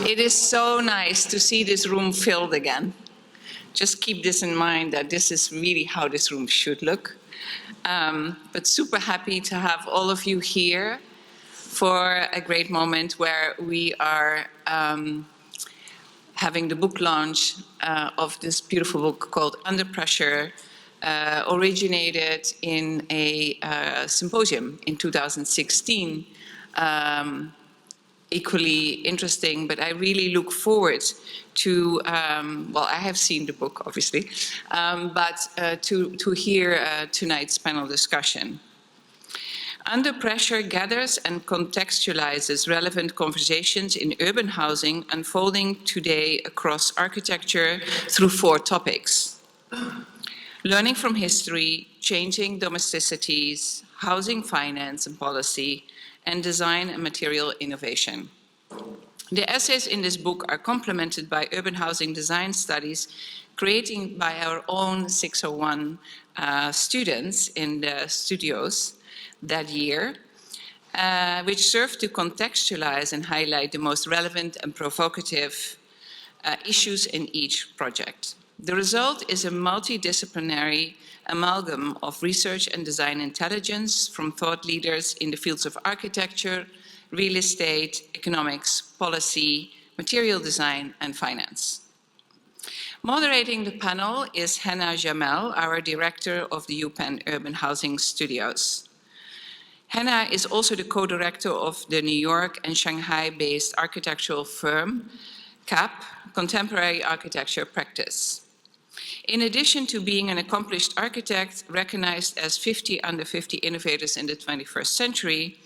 It is so nice to see this room filled again. Just keep this in mind that this is really how this room should look. But super happy to have all of you here for a great moment where we are having the book launch of this beautiful book called Under Pressure, originated in a symposium in 2016. Equally interesting, but I really look forward to, well, I have seen the book, obviously, but to hear tonight's panel discussion. Under Pressure gathers and contextualizes relevant conversations in urban housing unfolding today across architecture through 4 topics: learning from history, changing domesticities, housing finance and policy, and design and material innovation. The essays in this book are complemented by urban housing design studies created by our own 601 students in the studios that year, which serve to contextualize and highlight the most relevant and provocative issues in each project. The result is a multidisciplinary amalgam of research and design intelligence from thought leaders in the fields of architecture, real estate, economics, policy, material design, and finance. Moderating the panel is Hina Jamelle, our director of the UPenn Urban Housing Studios. Hina is also the co-director of the New York and Shanghai-based architectural firm, CAP, Contemporary Architecture Practice. In addition to being an accomplished architect recognized as 50 under 50 innovators in the 21st century,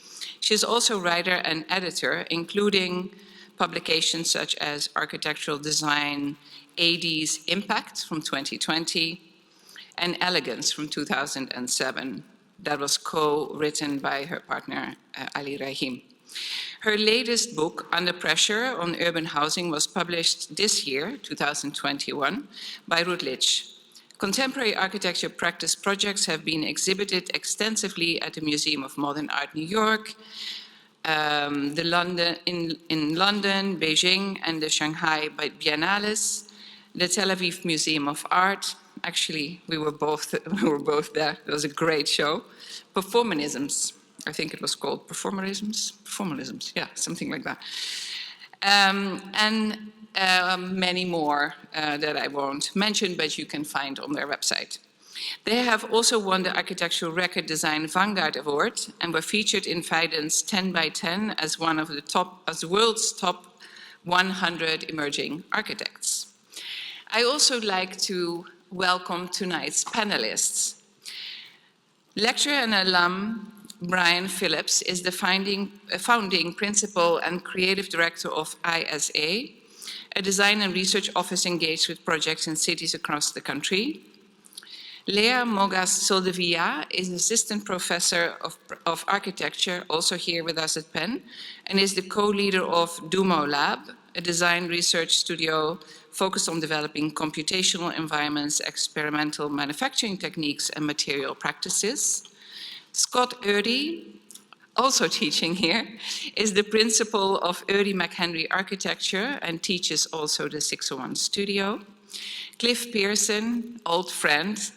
she is also writer and editor, including publications such as Architectural Design, AD's Impact from 2020, and Elegance from 2007. That was co-written by her partner, Ali Rahim. Her latest book, Under Pressure on Urban Housing, was published this year, 2021, by Routledge. Contemporary architecture practice projects have been exhibited extensively at the Museum of Modern Art, New York, in London, Beijing, and the Shanghai Biennales, the Tel Aviv Museum of Art. Actually, we were both there. It was a great show. Performanisms. I think it was called Performanisms, yeah, something like that. And many more that I won't mention, but you can find on their website. They have also won the Architectural Record Design Vanguard Award and were featured in Feiden's 10 by 10 as one of the world's top 100 emerging architects. I also like to welcome tonight's panelists. Lecturer and alum Brian Phillips is the founding principal and creative director of ISA, a design and research office engaged with projects in cities across the country. Laia Mogas-Soldevila is an assistant professor of architecture, also here with us at Penn, and is the co-leader of Dumo Lab, a design research studio focused on developing computational environments, experimental manufacturing techniques, and material practices. Scott Erdy, also teaching here, is the principal of Erdy McHenry Architecture and teaches also the 601 studio. Cliff Pearson, old friend,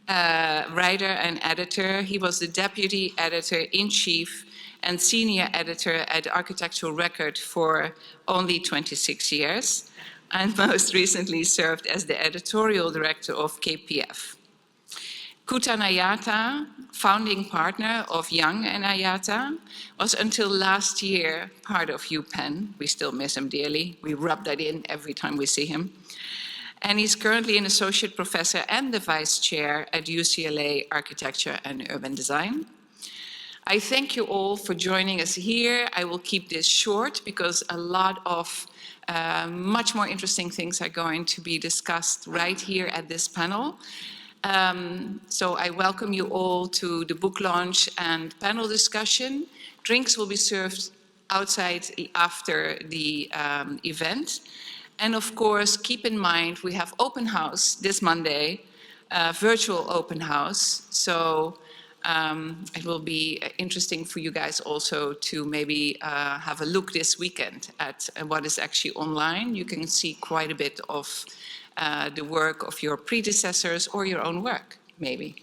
writer and editor. He was the deputy editor-in-chief and senior editor at Architectural Record for only 26 years, and most recently served as the editorial director of KPF. Kutan Ayata, founding partner of Young and Ayata, was until last year part of UPenn. We still miss him dearly. We rub that in every time we see him. And he's currently an associate professor and the vice chair at UCLA Architecture and Urban Design. I thank you all for joining us here. I will keep this short because a lot of much more interesting things are going to be discussed right here at this panel. So I welcome you all to the book launch and panel discussion. Drinks will be served outside after the event. And of course, keep in mind, we have open house this Monday, virtual open house. So It will be interesting for you guys also to maybe have a look this weekend at what is actually online. You can see quite a bit of the work of your predecessors or your own work, maybe.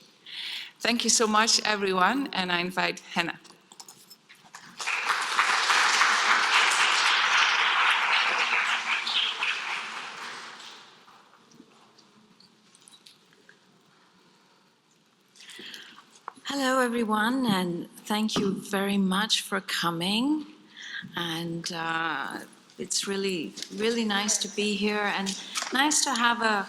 Thank you so much, everyone, and I invite Hina. Hello, everyone, and thank you very much for coming. And it's really, really nice to be here, and nice to have a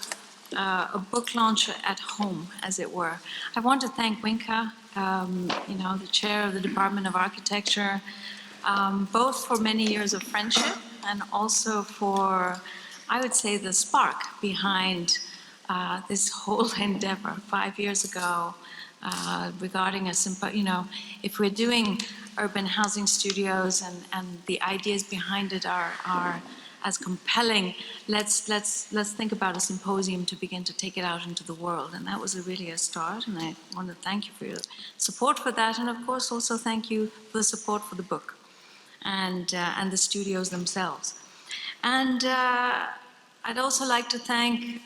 book launch at home, as it were. I want to thank Winka, the chair of the Department of Architecture, both for many years of friendship and also for, I would say, the spark behind this whole endeavor 5 years ago. Regarding if we're doing urban housing studios and the ideas behind it are as compelling, let's think about a symposium to begin to take it out into the world. And that was really a start, and I want to thank you for your support for that, and of course also thank you for the support for the book and the studios themselves. And I'd also like to thank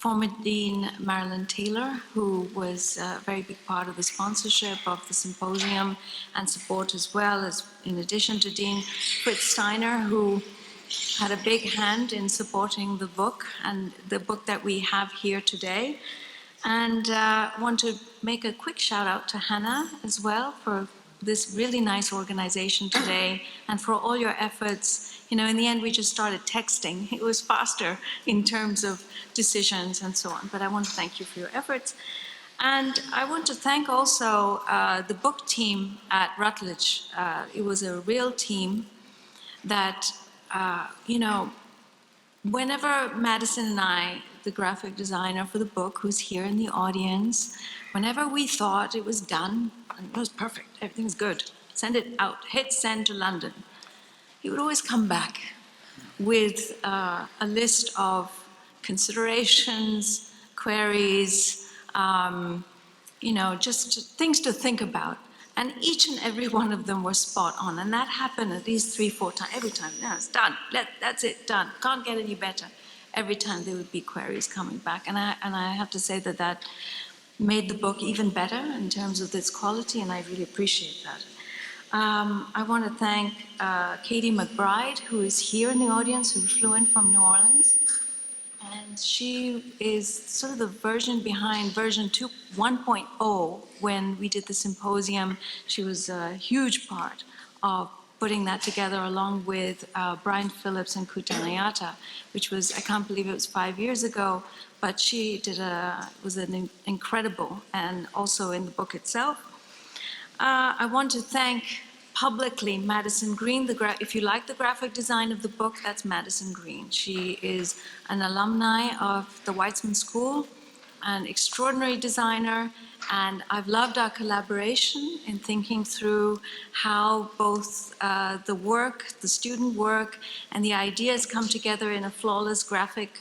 former Dean Marilyn Taylor, who was a very big part of the sponsorship of the symposium and support, as well as, in addition to Dean Fritz Steiner, who had a big hand in supporting the book and the book that we have here today. And I want to make a quick shout out to Hina as well for this really nice organization today and for all your efforts. In the end, we just started texting. It was faster in terms of decisions and so on. But I want to thank you for your efforts. And I want to thank also the book team at Routledge. It was a real team that, whenever Madison and I, the graphic designer for the book, who's here in the audience, whenever we thought it was done, and it was perfect, everything's good, send it out, hit send to London, he would always come back with a list of considerations, queries, just things to think about. And each and every one of them were spot on. And that happened at least 3-4 times, every time. No, it's done, that's it, done, can't get any better. Every time there would be queries coming back. And I have to say that made the book even better in terms of its quality, and I really appreciate that. I want to thank Katie Mcbride, who is here in the audience, who flew in from New Orleans. And she is sort of the version behind version 1.0 when we did the symposium. She was a huge part of putting that together, along with Brian Phillips and Kutan Ayata, which was, I can't believe it was 5 years ago, but she was an incredible, and also in the book itself. I want to thank publicly Madison Green. If you like the graphic design of the book, that's Madison Green. She is an alumni of the Weitzman School, an extraordinary designer, and I've loved our collaboration in thinking through how both the work, the student work, and the ideas come together in a flawless graphic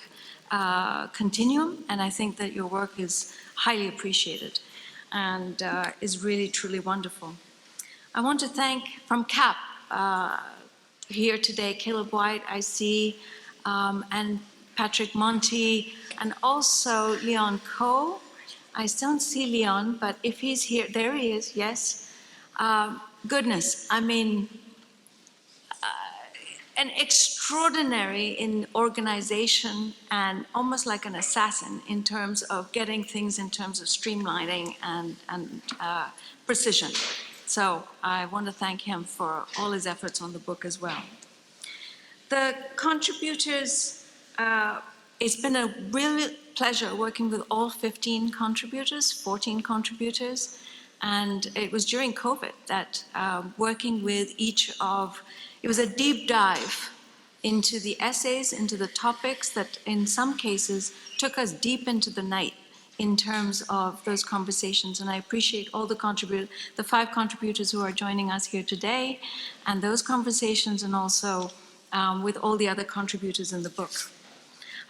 continuum, and I think that your work is highly appreciated and is really, truly wonderful. I want to thank, from CAP, here today, Caleb White, I see, and Patrick Monti, and also Leon Coe. I don't see Leon, but if he's here, there he is, yes. Goodness, I mean, an extraordinary in organization and almost like an assassin in terms of getting things in terms of streamlining and precision. So I want to thank him for all his efforts on the book as well. The contributors, it's been a real pleasure working with all 15 contributors, 14 contributors, and it was during COVID that working with each of, it was a deep dive into the essays, into the topics that in some cases took us deep into the night in terms of those conversations. And I appreciate all the 5 contributors who are joining us here today, and those conversations, and also with all the other contributors in the book.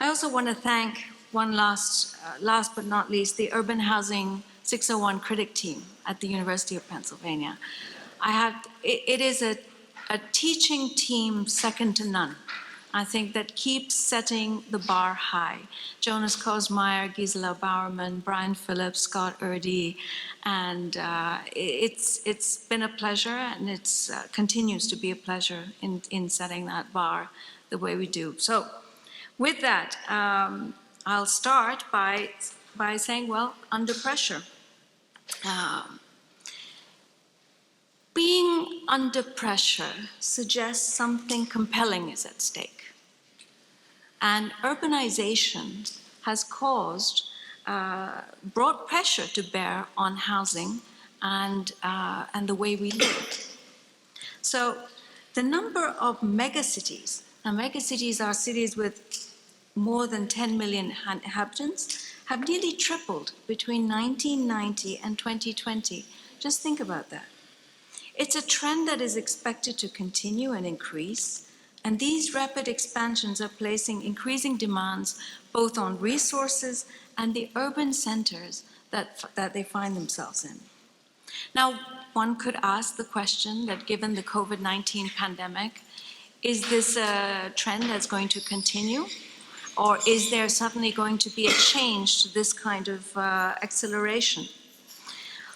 I also want to thank last but not least, the Urban Housing 601 critic team at the University of Pennsylvania. It is a teaching team second to none. I think that keeps setting the bar high. Jonas Kosmeyer, Gisela Bowerman, Brian Phillips, Scott Erdy, and it's been a pleasure, and it continues to be a pleasure in setting that bar the way we do. So with that, I'll start by saying, well, under pressure. Being under pressure suggests something compelling is at stake. And urbanization has brought pressure to bear on housing and the way we live. So the number of megacities, now megacities are cities with more than 10 million inhabitants, have nearly tripled between 1990 and 2020. Just think about that. It's a trend that is expected to continue and increase, and these rapid expansions are placing increasing demands both on resources and the urban centers that they find themselves in. Now, one could ask the question that given the COVID-19 pandemic, is this a trend that's going to continue? Or is there suddenly going to be a change to this kind of acceleration?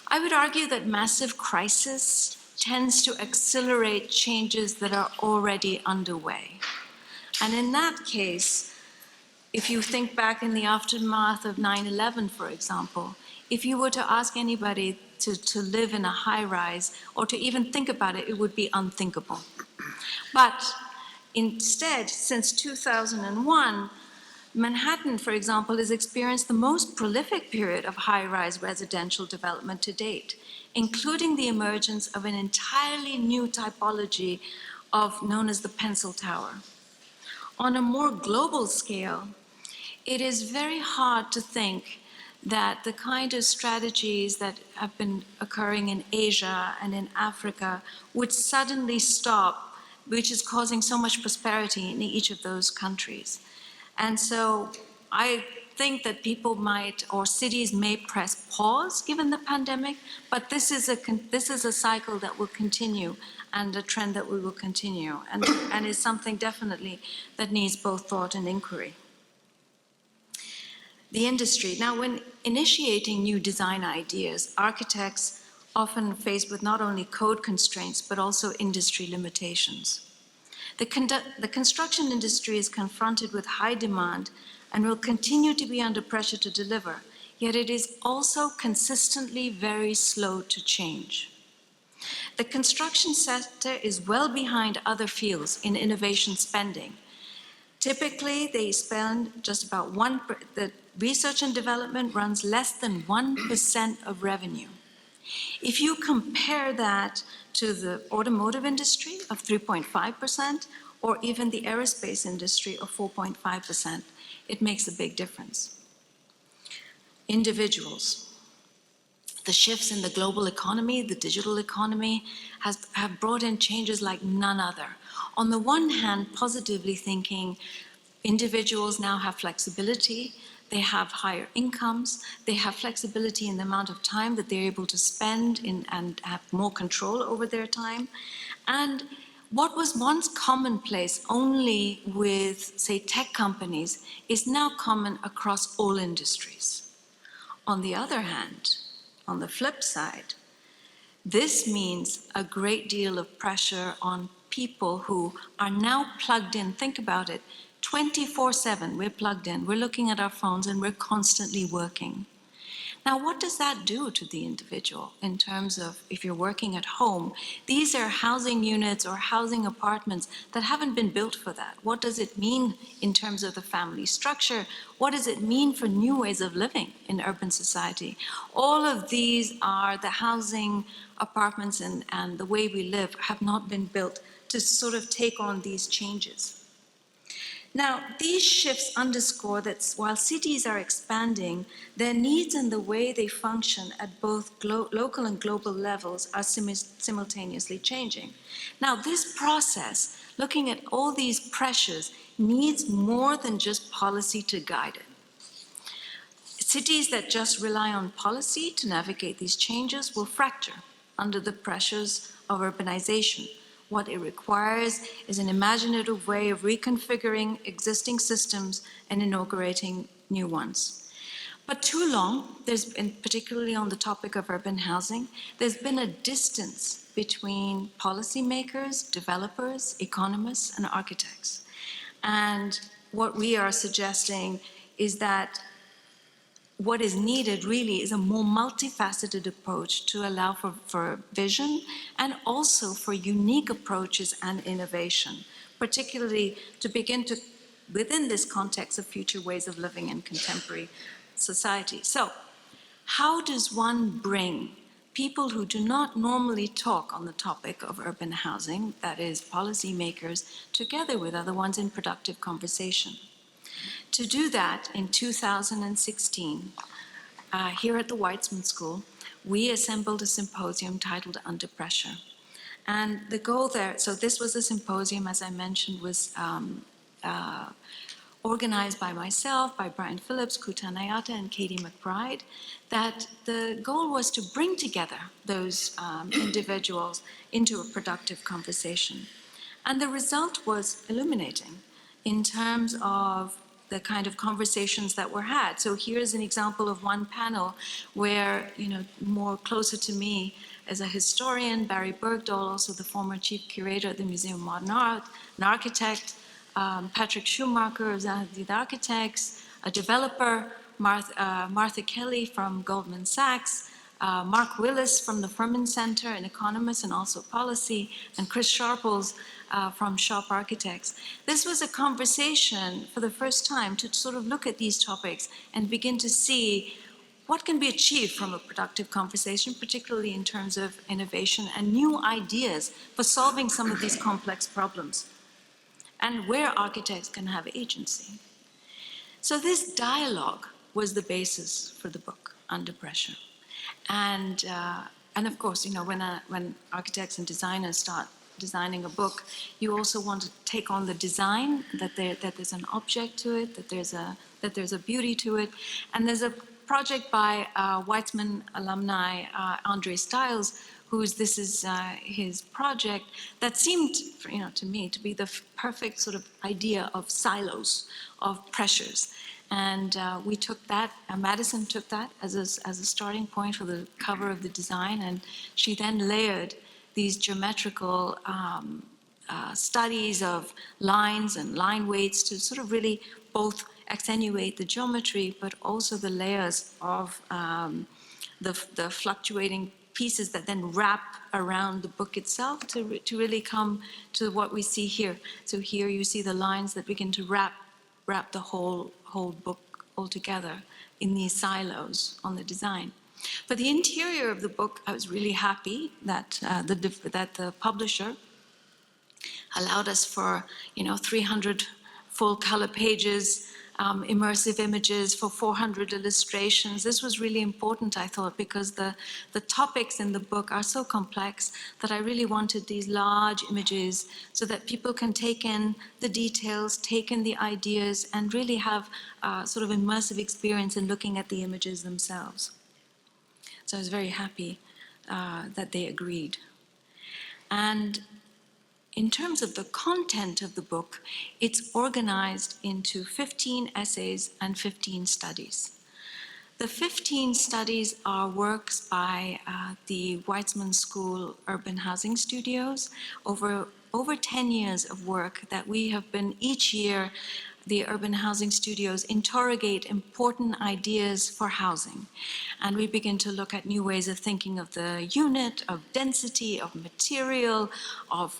I would argue that massive crisis tends to accelerate changes that are already underway. And in that case, if you think back in the aftermath of 9/11, for example, if you were to ask anybody to live in a high-rise or to even think about it, it would be unthinkable. But instead, since 2001, Manhattan, for example, has experienced the most prolific period of high-rise residential development to date, including the emergence of an entirely new typology known as the Pencil Tower. On a more global scale, it is very hard to think that the kind of strategies that have been occurring in Asia and in Africa would suddenly stop, which is causing so much prosperity in each of those countries. And so I think that people might, or cities may press pause given the pandemic, but this is a cycle that will continue and a trend that we will continue, and is something definitely that needs both thought and inquiry. The industry. Now, when initiating new design ideas, architects often faced with not only code constraints, but also industry limitations. The construction industry is confronted with high demand and will continue to be under pressure to deliver, yet it is also consistently very slow to change. The construction sector is well behind other fields in innovation spending. Typically, they spend just about the research and development runs less than 1% of revenue. If you compare that to the automotive industry of 3.5%, or even the aerospace industry of 4.5%, it makes a big difference. Individuals. The shifts in the global economy, the digital economy, have brought in changes like none other. On the one hand, positively thinking, individuals now have flexibility, they have higher incomes, they have flexibility in the amount of time that they're able to spend and have more control over their time. And what was once commonplace only with, say, tech companies is now common across all industries. On the other hand, on the flip side, this means a great deal of pressure on people who are now plugged in. Think about it. 24/7, we're plugged in, we're looking at our phones, and we're constantly working. Now, what does that do to the individual in terms of if you're working at home? These are housing units or housing apartments that haven't been built for that. What does it mean in terms of the family structure? What does it mean for new ways of living in urban society? All of these are the housing apartments and the way we live have not been built to sort of take on these changes. Now, these shifts underscore that while cities are expanding, their needs and the way they function at both local and global levels are simultaneously changing. Now, this process, looking at all these pressures, needs more than just policy to guide it. Cities that just rely on policy to navigate these changes will fracture under the pressures of urbanization. What it requires is an imaginative way of reconfiguring existing systems and inaugurating new ones. But too long, there's been, particularly on the topic of urban housing, there's been a distance between policymakers, developers, economists, and architects. And what we are suggesting is that what is needed really is a more multifaceted approach to allow for vision and also for unique approaches and innovation, particularly to begin to, within this context of future ways of living in contemporary society. So, how does one bring people who do not normally talk on the topic of urban housing, that is, policymakers, together with other ones in productive conversation? To do that, in 2016, here at the Weitzman School, we assembled a symposium titled Under Pressure. And the goal there, so this was a symposium, as I mentioned, was organized by myself, by Brian Phillips, Kutan Ayata, and Katie Mcbride, that the goal was to bring together those individuals into a productive conversation. And the result was illuminating in terms of the kind of conversations that were had. So here's an example of one panel where, more closer to me as a historian, Barry Bergdahl, also the former chief curator at the Museum of Modern Art, an architect, Patrick Schumacher of the Architects, a developer, Martha Kelly from Goldman Sachs, Mark Willis from the Furman Center, an economist and also policy, and Chris Sharples from Shop Architects. This was a conversation for the first time to sort of look at these topics and begin to see what can be achieved from a productive conversation, particularly in terms of innovation and new ideas for solving some of these complex problems, and where architects can have agency. So this dialogue was the basis for the book, Under Pressure. And of course, when architects and designers start designing a book, you also want to take on the design, that there's an object to it, that there's a beauty to it. And there's a project by Weitzman alumni Andre Stiles, this is his project, that seemed, to me, to be the perfect sort of idea of silos, of pressures. And we took that, Madison took that as a starting point for the cover of the design, and she then layered these geometrical studies of lines and line weights to sort of really both accentuate the geometry, but also the layers of the fluctuating pieces that then wrap around the book itself to really come to what we see here. So here you see the lines that begin to wrap the whole book all together in these silos on the design. But the interior of the book, I was really happy that the publisher allowed us for 300 full color pages, immersive images, for 400 illustrations. This was really important, I thought, because the topics in the book are so complex that I really wanted these large images so that people can take in the details, take in the ideas, and really have sort of immersive experience in looking at the images themselves. So I was very happy that they agreed. And in terms of the content of the book, it's organized into 15 essays and 15 studies. The 15 studies are works by the Weitzman School Urban Housing Studios, over 10 years of work that we have been each year. The urban housing studios interrogate important ideas for housing. And we begin to look at new ways of thinking of the unit, of density, of material, of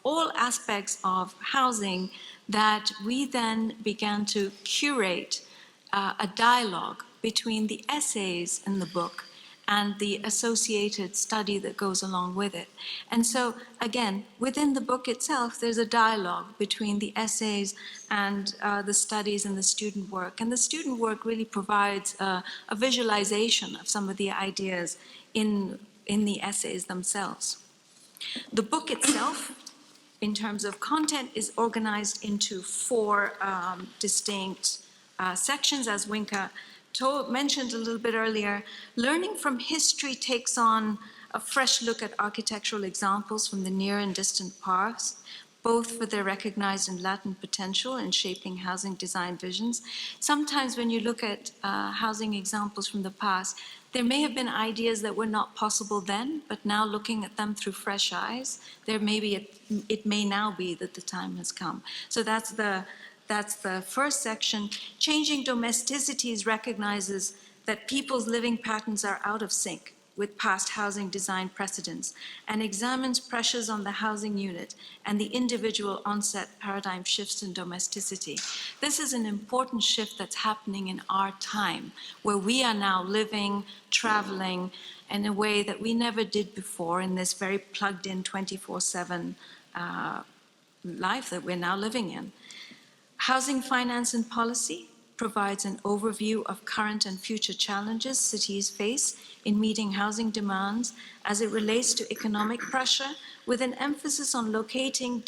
all aspects of housing, that we then began to curate a dialogue between the essays in the book and the associated study that goes along with it. And so, again, within the book itself, there's a dialogue between the essays and the studies and the student work. And the student work really provides a visualization of some of the ideas in the essays themselves. The book itself, in terms of content, is organized into 4 distinct sections, as Winka mentioned a little bit earlier, learning from history takes on a fresh look at architectural examples from the near and distant past, both for their recognized and latent potential in shaping housing design visions. Sometimes when you look at housing examples from the past, there may have been ideas that were not possible then, but now looking at them through fresh eyes, it may now be that the time has come. So that's the first section. Changing Domesticities recognizes that people's living patterns are out of sync with past housing design precedents and examines pressures on the housing unit and the individual onset paradigm shifts in domesticity. This is an important shift that's happening in our time, where we are now living, traveling in a way that we never did before in this very plugged-in 24/7 life that we're now living in. Housing finance and policy provides an overview of current and future challenges cities face in meeting housing demands as it relates to economic pressure, with an emphasis on locating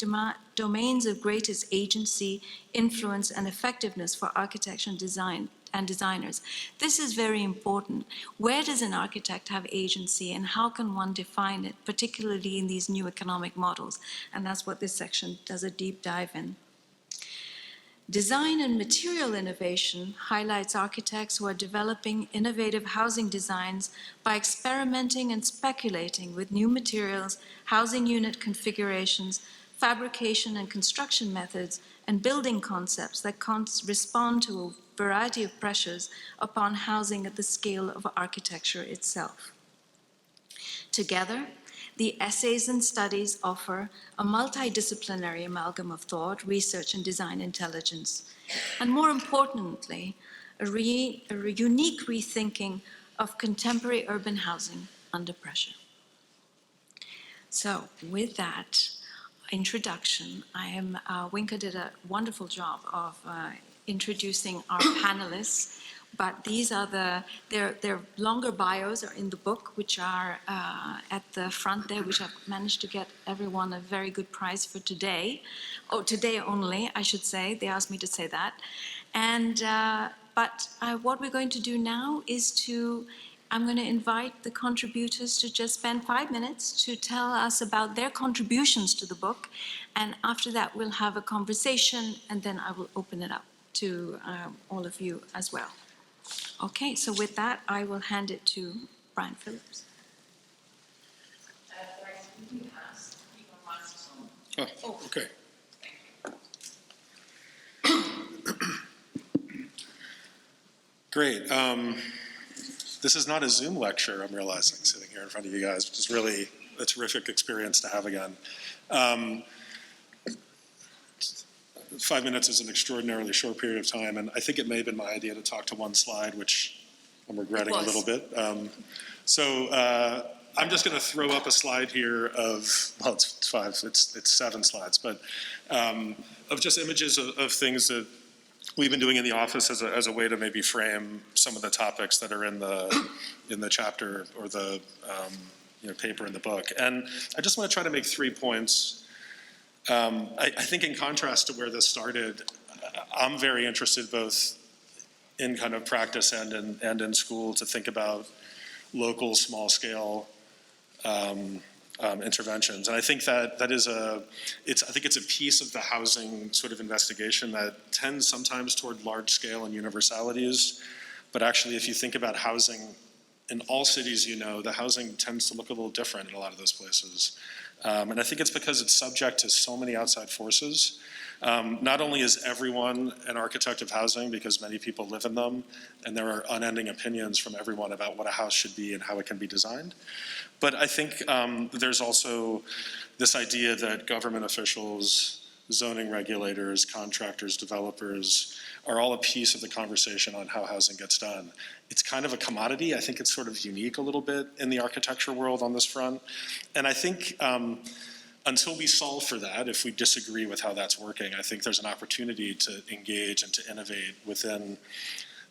domains of greatest agency, influence, and effectiveness for architecture and design and designers. This is very important. Where does an architect have agency, and how can one define it, particularly in these new economic models? And that's what this section does a deep dive in. Design and material innovation highlights architects who are developing innovative housing designs by experimenting and speculating with new materials, housing unit configurations, fabrication and construction methods, and building concepts that respond to a variety of pressures upon housing at the scale of architecture itself. Together, the essays and studies offer a multidisciplinary amalgam of thought, research, and design intelligence, and more importantly, a unique rethinking of contemporary urban housing under pressure. So, with that introduction, Winka did a wonderful job of introducing our panelists. But these are their longer bios are in the book, which are at the front there, which I've managed to get everyone a very good price for today. Oh, today only, I should say. They asked me to say that. And, what we're going to do now is I'm going to invite the contributors to just spend 5 minutes to tell us about their contributions to the book. And after that, we'll have a conversation, and then I will open it up to all of you as well. Okay, so with that, I will hand it to Brian Phillips. Oh, okay. Great. This is not a Zoom lecture, I'm realizing, sitting here in front of you guys, which is really a terrific experience to have again. 5 minutes is an extraordinarily short period of time, and I think it may have been my idea to talk to one slide, which I'm regretting a little bit. I'm just going to throw up a slide here of, well, it's 5, it's 7 slides, but of just images of things that we've been doing in the office as a way to maybe frame some of the topics that are in the chapter or the paper in the book. And I just want to try to make 3 points. I think in contrast to where this started, I'm very interested both in kind of practice and in school to think about local, small-scale interventions. And I think that is it's a piece of the housing sort of investigation that tends sometimes toward large-scale and universalities. But actually, if you think about housing in all cities, the housing tends to look a little different in a lot of those places. And I think it's because it's subject to so many outside forces. Not only is everyone an architect of housing, because many people live in them, and there are unending opinions from everyone about what a house should be and how it can be designed, but I think there's also this idea that government officials, zoning regulators, contractors, developers are all a piece of the conversation on how housing gets done. It's kind of a commodity. I think it's sort of unique a little bit in the architecture world on this front. And I think until we solve for that, if we disagree with how that's working, I think there's an opportunity to engage and to innovate within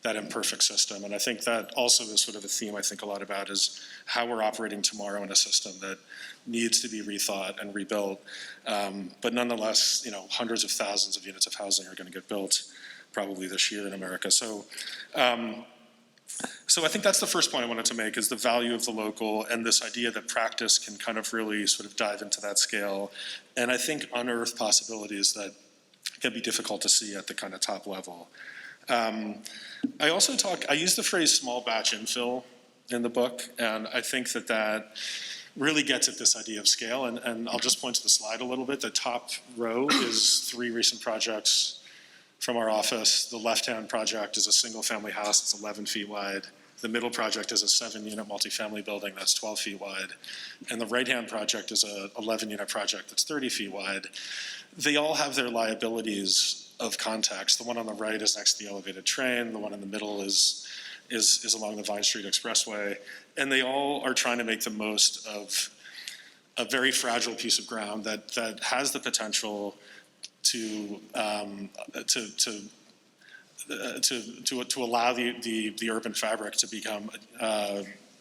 that imperfect system. And I think that also is sort of a theme I think a lot about, is how we're operating tomorrow in a system that needs to be rethought and rebuilt. But nonetheless, hundreds of thousands of units of housing are going to get built probably this year in America. So So I think that's the first point I wanted to make, is the value of the local and this idea that practice can kind of really sort of dive into that scale, and I think unearth possibilities that can be difficult to see at the kind of top level. I use the phrase small batch infill in the book, and I think that that really gets at this idea of scale, and I'll just point to the slide a little bit. The top row is 3 recent projects from our office. The left-hand project is a single-family house that's 11 feet wide. The middle project is a 7-unit multifamily building that's 12 feet wide. And the right-hand project is a 11-unit project that's 30 feet wide. They all have their liabilities of context. The one on the right is next to the elevated train. The one in the middle is along the Vine Street Expressway. And they all are trying to make the most of a very fragile piece of ground that has the potential to allow the urban fabric to become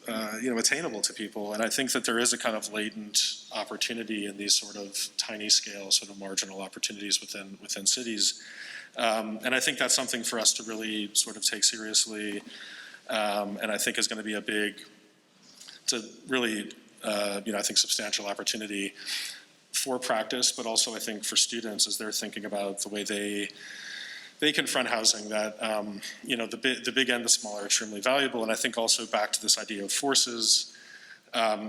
attainable to people. And I think that there is a kind of latent opportunity in these sort of tiny scale, sort of marginal opportunities within cities. And I think that's something for us to really sort of take seriously, and I think is going to be a big, I think substantial opportunity for practice, but also I think for students as they're thinking about the way they confront housing, that the big and the small are extremely valuable. And I think also back to this idea of forces,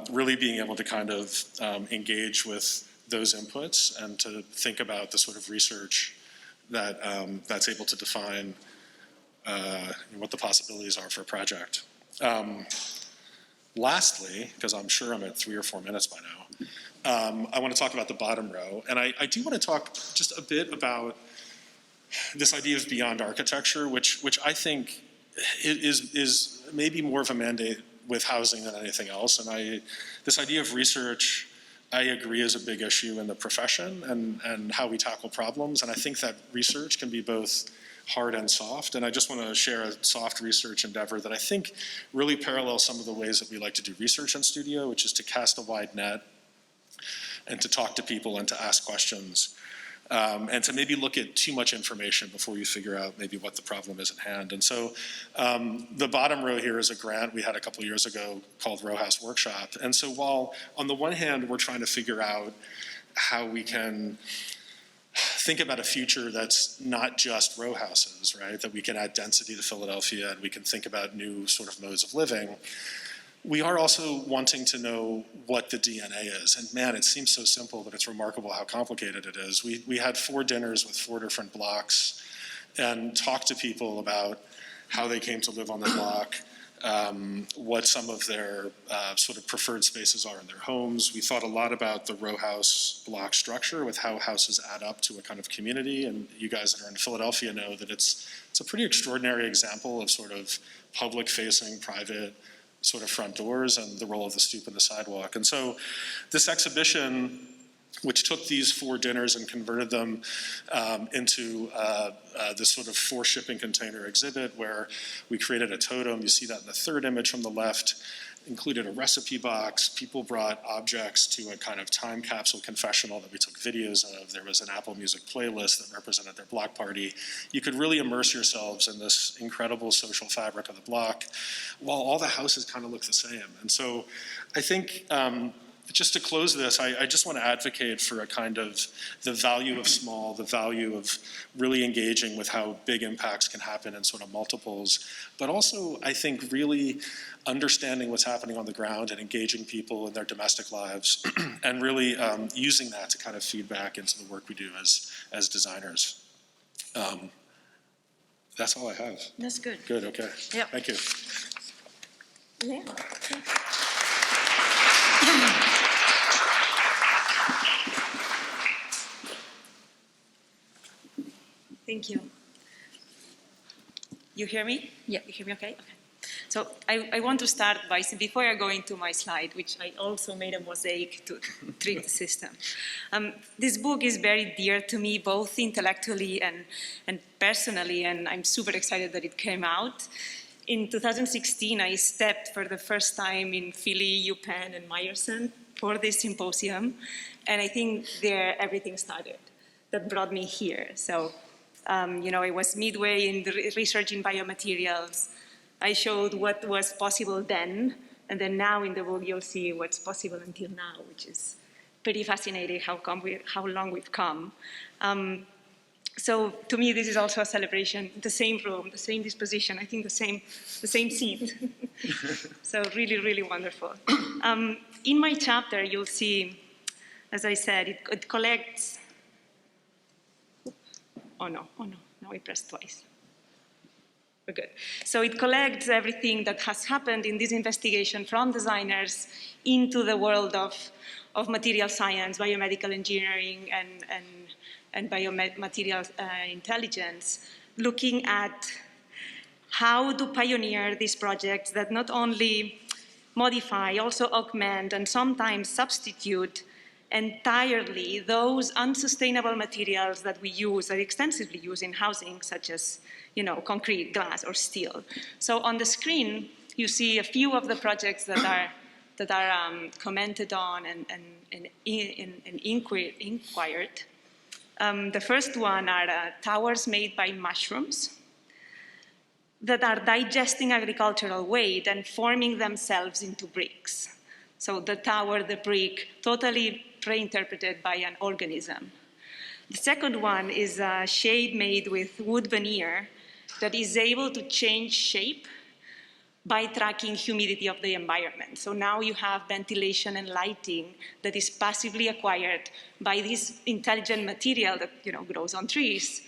really being able to kind of engage with those inputs and to think about the sort of research that that's able to define what the possibilities are for a project. Lastly, because I'm sure I'm at 3 or 4 minutes by now, I want to talk about the bottom row. And I do want to talk just a bit about this idea of beyond architecture, which I think is maybe more of a mandate with housing than anything else. And this idea of research, I agree, is a big issue in the profession and how we tackle problems. And I think that research can be both hard and soft. And I just want to share a soft research endeavor that I think really parallels some of the ways that we like to do research in studio, which is to cast a wide net and to talk to people and to ask questions. And to maybe look at too much information before you figure out maybe what the problem is at hand. And so the bottom row here is a grant we had a couple of years ago called Row House Workshop. And so while on the one hand, we're trying to figure out how we can think about a future that's not just row houses, right? That we can add density to Philadelphia and we can think about new sort of modes of living. We are also wanting to know what the DNA is. And man, it seems so simple, but it's remarkable how complicated it is. We had 4 dinners with 4 different blocks and talked to people about how they came to live on the block, what some of their sort of preferred spaces are in their homes. We thought a lot about the row house block structure with how houses add up to a kind of community. And you guys that are in Philadelphia know that it's a pretty extraordinary example of sort of public-facing, private sort of front doors and the role of the stoop and the sidewalk. And so this exhibition, which took these 4 dinners and converted them into this sort of 4 shipping container exhibit where we created a totem. You see that in the 3rd image from the left, included a recipe box. People brought objects to a kind of time capsule confessional that we took videos of. There was an Apple Music playlist that represented their block party. You could really immerse yourselves in this incredible social fabric of the block while all the houses kind of look the same. And so I think just to close this, I just want to advocate for a kind of the value of small, the value of really engaging with how big impacts can happen in sort of multiples, but also I think really understanding what's happening on the ground and engaging people in their domestic lives and really using that to kind of feed back into the work we do as designers. That's all I have. That's good. Good, okay. Yep. Thank you. Yeah. Thank you. You hear me? Yeah. You hear me okay? Okay. So I want to start by, before I go into my slide, which I also made a mosaic to trick the system. This book is very dear to me, both intellectually and personally, and I'm super excited that it came out. In 2016, I stepped for the first time in Philly, UPenn, and Meyerson for this symposium, and I think there everything started. That brought me here. So, I was midway in the research in biomaterials, I showed what was possible then, and then now in the book you'll see what's possible until now, which is pretty fascinating how long we've come. So to me, this is also a celebration. The same room, the same disposition. I think the same seat. So really, really wonderful. In my chapter, you'll see, as I said, it collects. Oh no! Now I pressed twice. We're good. So it collects everything that has happened in this investigation from designers into the world of material science, biomedical engineering, and biomaterial intelligence, looking at how to pioneer these projects that not only modify, also augment, and sometimes substitute entirely those unsustainable materials that we use, that extensively use in housing, such as concrete, glass, or steel. So on the screen, you see a few of the projects that are commented on and inquired. The first one are towers made by mushrooms that are digesting agricultural waste and forming themselves into bricks. So the tower, the brick, totally pre-interpreted by an organism. The second one is a shade made with wood veneer that is able to change shape by tracking humidity of the environment. So now you have ventilation and lighting that is passively acquired by this intelligent material that grows on trees,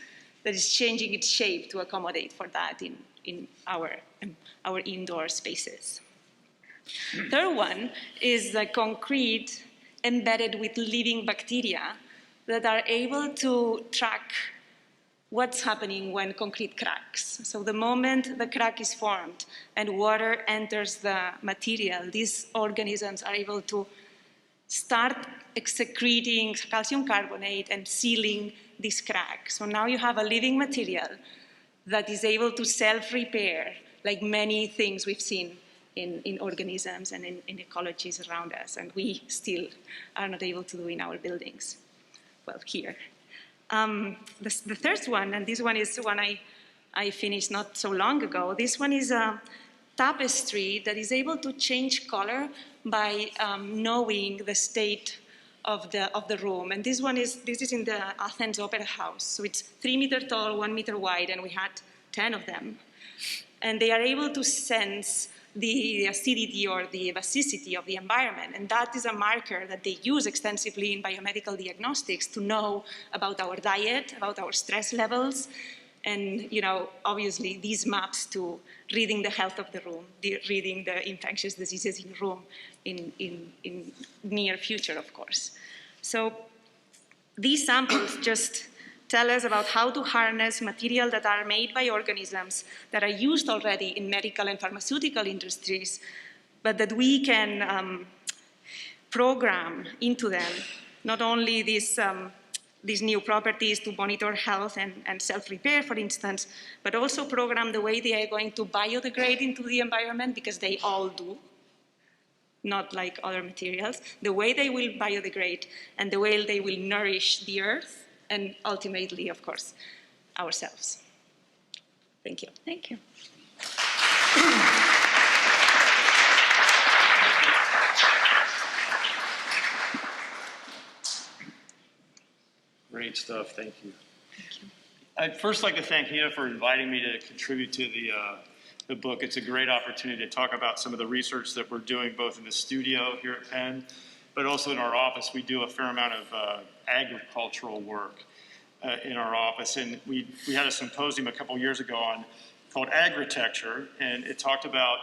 that is changing its shape to accommodate for that in our indoor spaces. Third one is the concrete embedded with living bacteria that are able to track what's happening when concrete cracks. So the moment the crack is formed and water enters the material, these organisms are able to start excreting calcium carbonate and sealing this crack. So now you have a living material that is able to self-repair, like many things we've seen in organisms and in ecologies around us, and we still are not able to do in our buildings. Well, here. The third one, and this one is one I finished not so long ago, this one is a tapestry that is able to change color by knowing the state of the room. And this is in the Athens Opera House. So it's 3 meters tall, 1 meter wide, and we had 10 of them. And they are able to sense the acidity or the basicity of the environment. And that is a marker that they use extensively in biomedical diagnostics to know about our diet, about our stress levels, and obviously these maps to reading the health of the room, reading the infectious diseases in the room in near future, of course. So these samples just tell us about how to harness material that are made by organisms that are used already in medical and pharmaceutical industries, but that we can program into them not only these new properties to monitor health and self-repair, for instance, but also program the way they are going to biodegrade into the environment, because they all do, not like other materials, the way they will biodegrade and the way they will nourish the earth, and ultimately, of course, ourselves. Thank you. Thank you. Great stuff. Thank you. Thank you. I'd first like to thank Hina for inviting me to contribute to the book. It's a great opportunity to talk about some of the research that we're doing both in the studio here at Penn, but also in our office. We do a fair amount of agricultural work in our office. And we had a symposium a couple years ago called Agritecture, and it talked about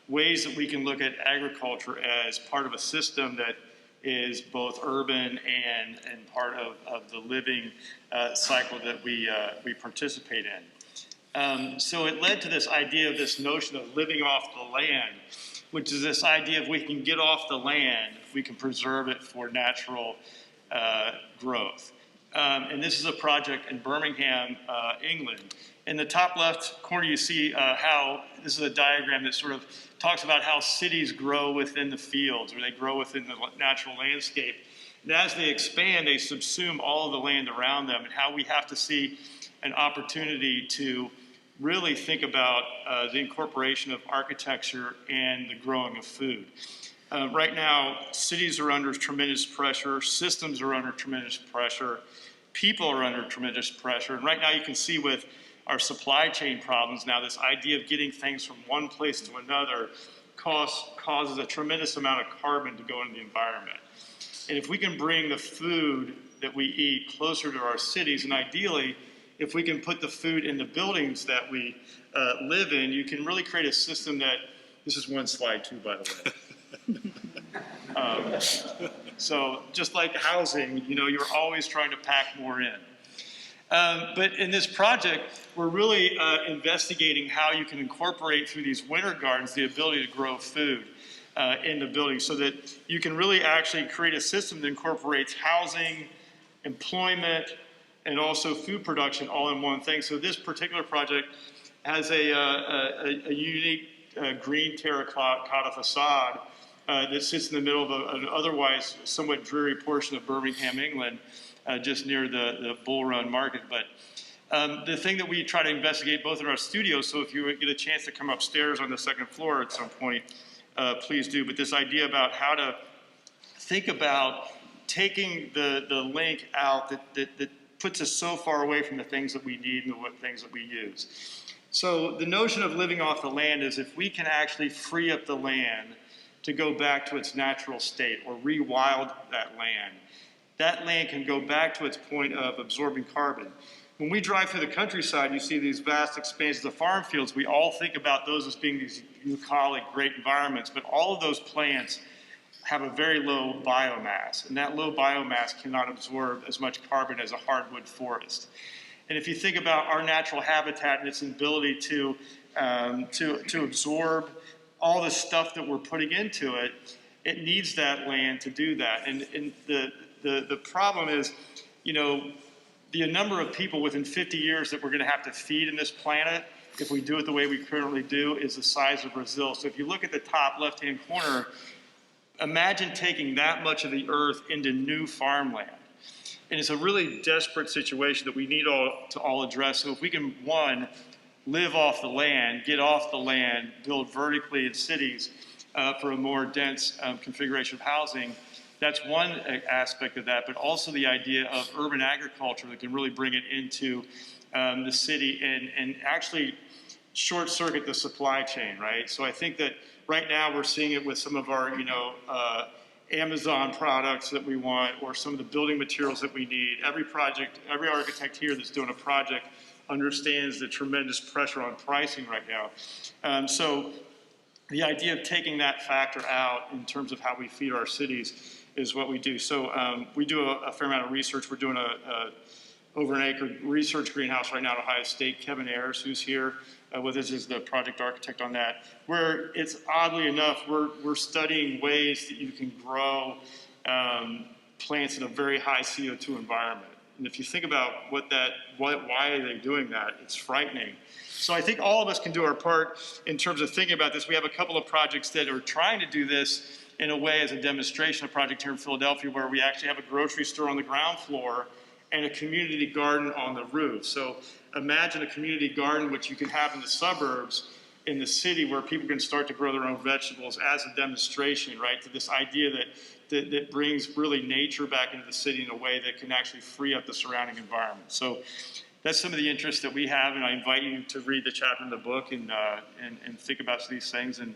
ways that we can look at agriculture as part of a system that is both urban and part of the living cycle that we participate in. So it led to this idea of this notion of living off the land, which is this idea of we can get off the land, we can preserve it for natural growth. And this is a project in Birmingham, England. In the top left corner, you see how this is a diagram that sort of talks about how cities grow within the fields, or they grow within the natural landscape. And as they expand, they subsume all of the land around them, and how we have to see an opportunity to really think about the incorporation of architecture and the growing of food. Right now, cities are under tremendous pressure, systems are under tremendous pressure, people are under tremendous pressure, and right now you can see with our supply chain problems now, this idea of getting things from one place to another causes a tremendous amount of carbon to go into the environment. And if we can bring the food that we eat closer to our cities, and ideally, if we can put the food in the buildings that we live in, you can really create a system that, this is one slide too, by the way. So just like housing, you know, you're always trying to pack more in. But in this project, we're really investigating how you can incorporate through these winter gardens the ability to grow food in the building so that you can really actually create a system that incorporates housing, employment, and also food production all in one thing. So this particular project has a unique green terracotta facade that sits in the middle of an otherwise somewhat dreary portion of Birmingham, England, just near the Bull Run Market. But the thing that we try to investigate both in our studios, so if you get a chance to come upstairs on the second floor at some point, please do. But this idea about how to think about taking the link out that puts us so far away from the things that we need and the things that we use. So the notion of living off the land is if we can actually free up the land to go back to its natural state or rewild that land can go back to its point of absorbing carbon. When we drive through the countryside, you see these vast expanses of farm fields. We all think about those as being these bucolic, great environments, but all of those plants have a very low biomass, and that low biomass cannot absorb as much carbon as a hardwood forest. And if you think about our natural habitat and its ability to absorb all the stuff that we're putting into it, it needs that land to do that. And the problem is, you know, the number of people within 50 years that we're going to have to feed in this planet, if we do it the way we currently do, is the size of Brazil. So if you look at the top left-hand corner, imagine taking that much of the earth into new farmland. And it's a really desperate situation that we need to all address. So if we can, one, live off the land, get off the land, build vertically in cities for a more dense configuration of housing, that's one aspect of that, but also the idea of urban agriculture that can really bring it into the city and actually short-circuit the supply chain, right? So I think that right now we're seeing it with some of our, you know, Amazon products that we want or some of the building materials that we need. Every architect here that's doing a project understands the tremendous pressure on pricing right now. So the idea of taking that factor out in terms of how we feed our cities is what we do. So we do a fair amount of research. We're doing over an acre research greenhouse right now at Ohio State. Kevin Ayers, who's here with us, is the project architect on that, where it's oddly enough, we're studying ways that you can grow plants in a very high CO2 environment. And if you think about why are they doing that, it's frightening. So I think all of us can do our part in terms of thinking about this. We have a couple of projects that are trying to do this in a way as a demonstration, a project here in Philadelphia where we actually have a grocery store on the ground floor and a community garden on the roof. So imagine a community garden which you can have in the suburbs, in the city, where people can start to grow their own vegetables as a demonstration, right, to this idea that brings really nature back into the city in a way that can actually free up the surrounding environment. So that's some of the interests that we have, and I invite you to read the chapter in the book and think about these things and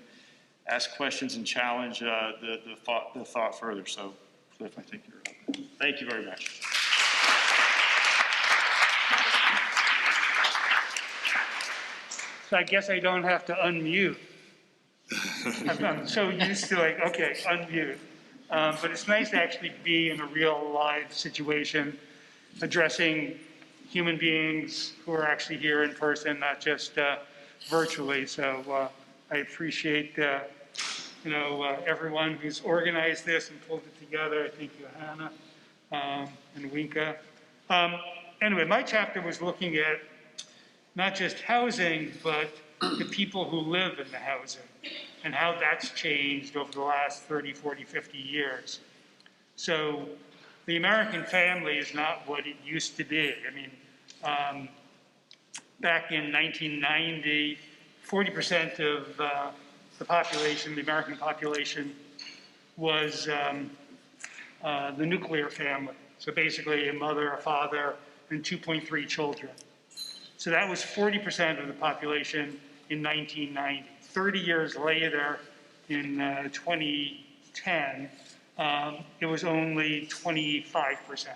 ask questions and challenge the thought further. So, Cliff, I think you're up. Thank you very much. So I guess I don't have to unmute. I'm so used to like, okay, unmute. But it's nice to actually be in a real live situation, addressing human beings who are actually here in person, not just virtually. So I appreciate everyone who's organized this and pulled it together. I think Johanna and Winka. Anyway, my chapter was looking at not just housing, but the people who live in the housing and how that's changed over the last 30, 40, 50 years. So the American family is not what it used to be. I mean, back in 1990, 40% of the population, the American population, was the nuclear family. So basically a mother, a father, and 2.3 children. So that was 40% of the population in 1990. 30 years later, in 2010, it was only 25%.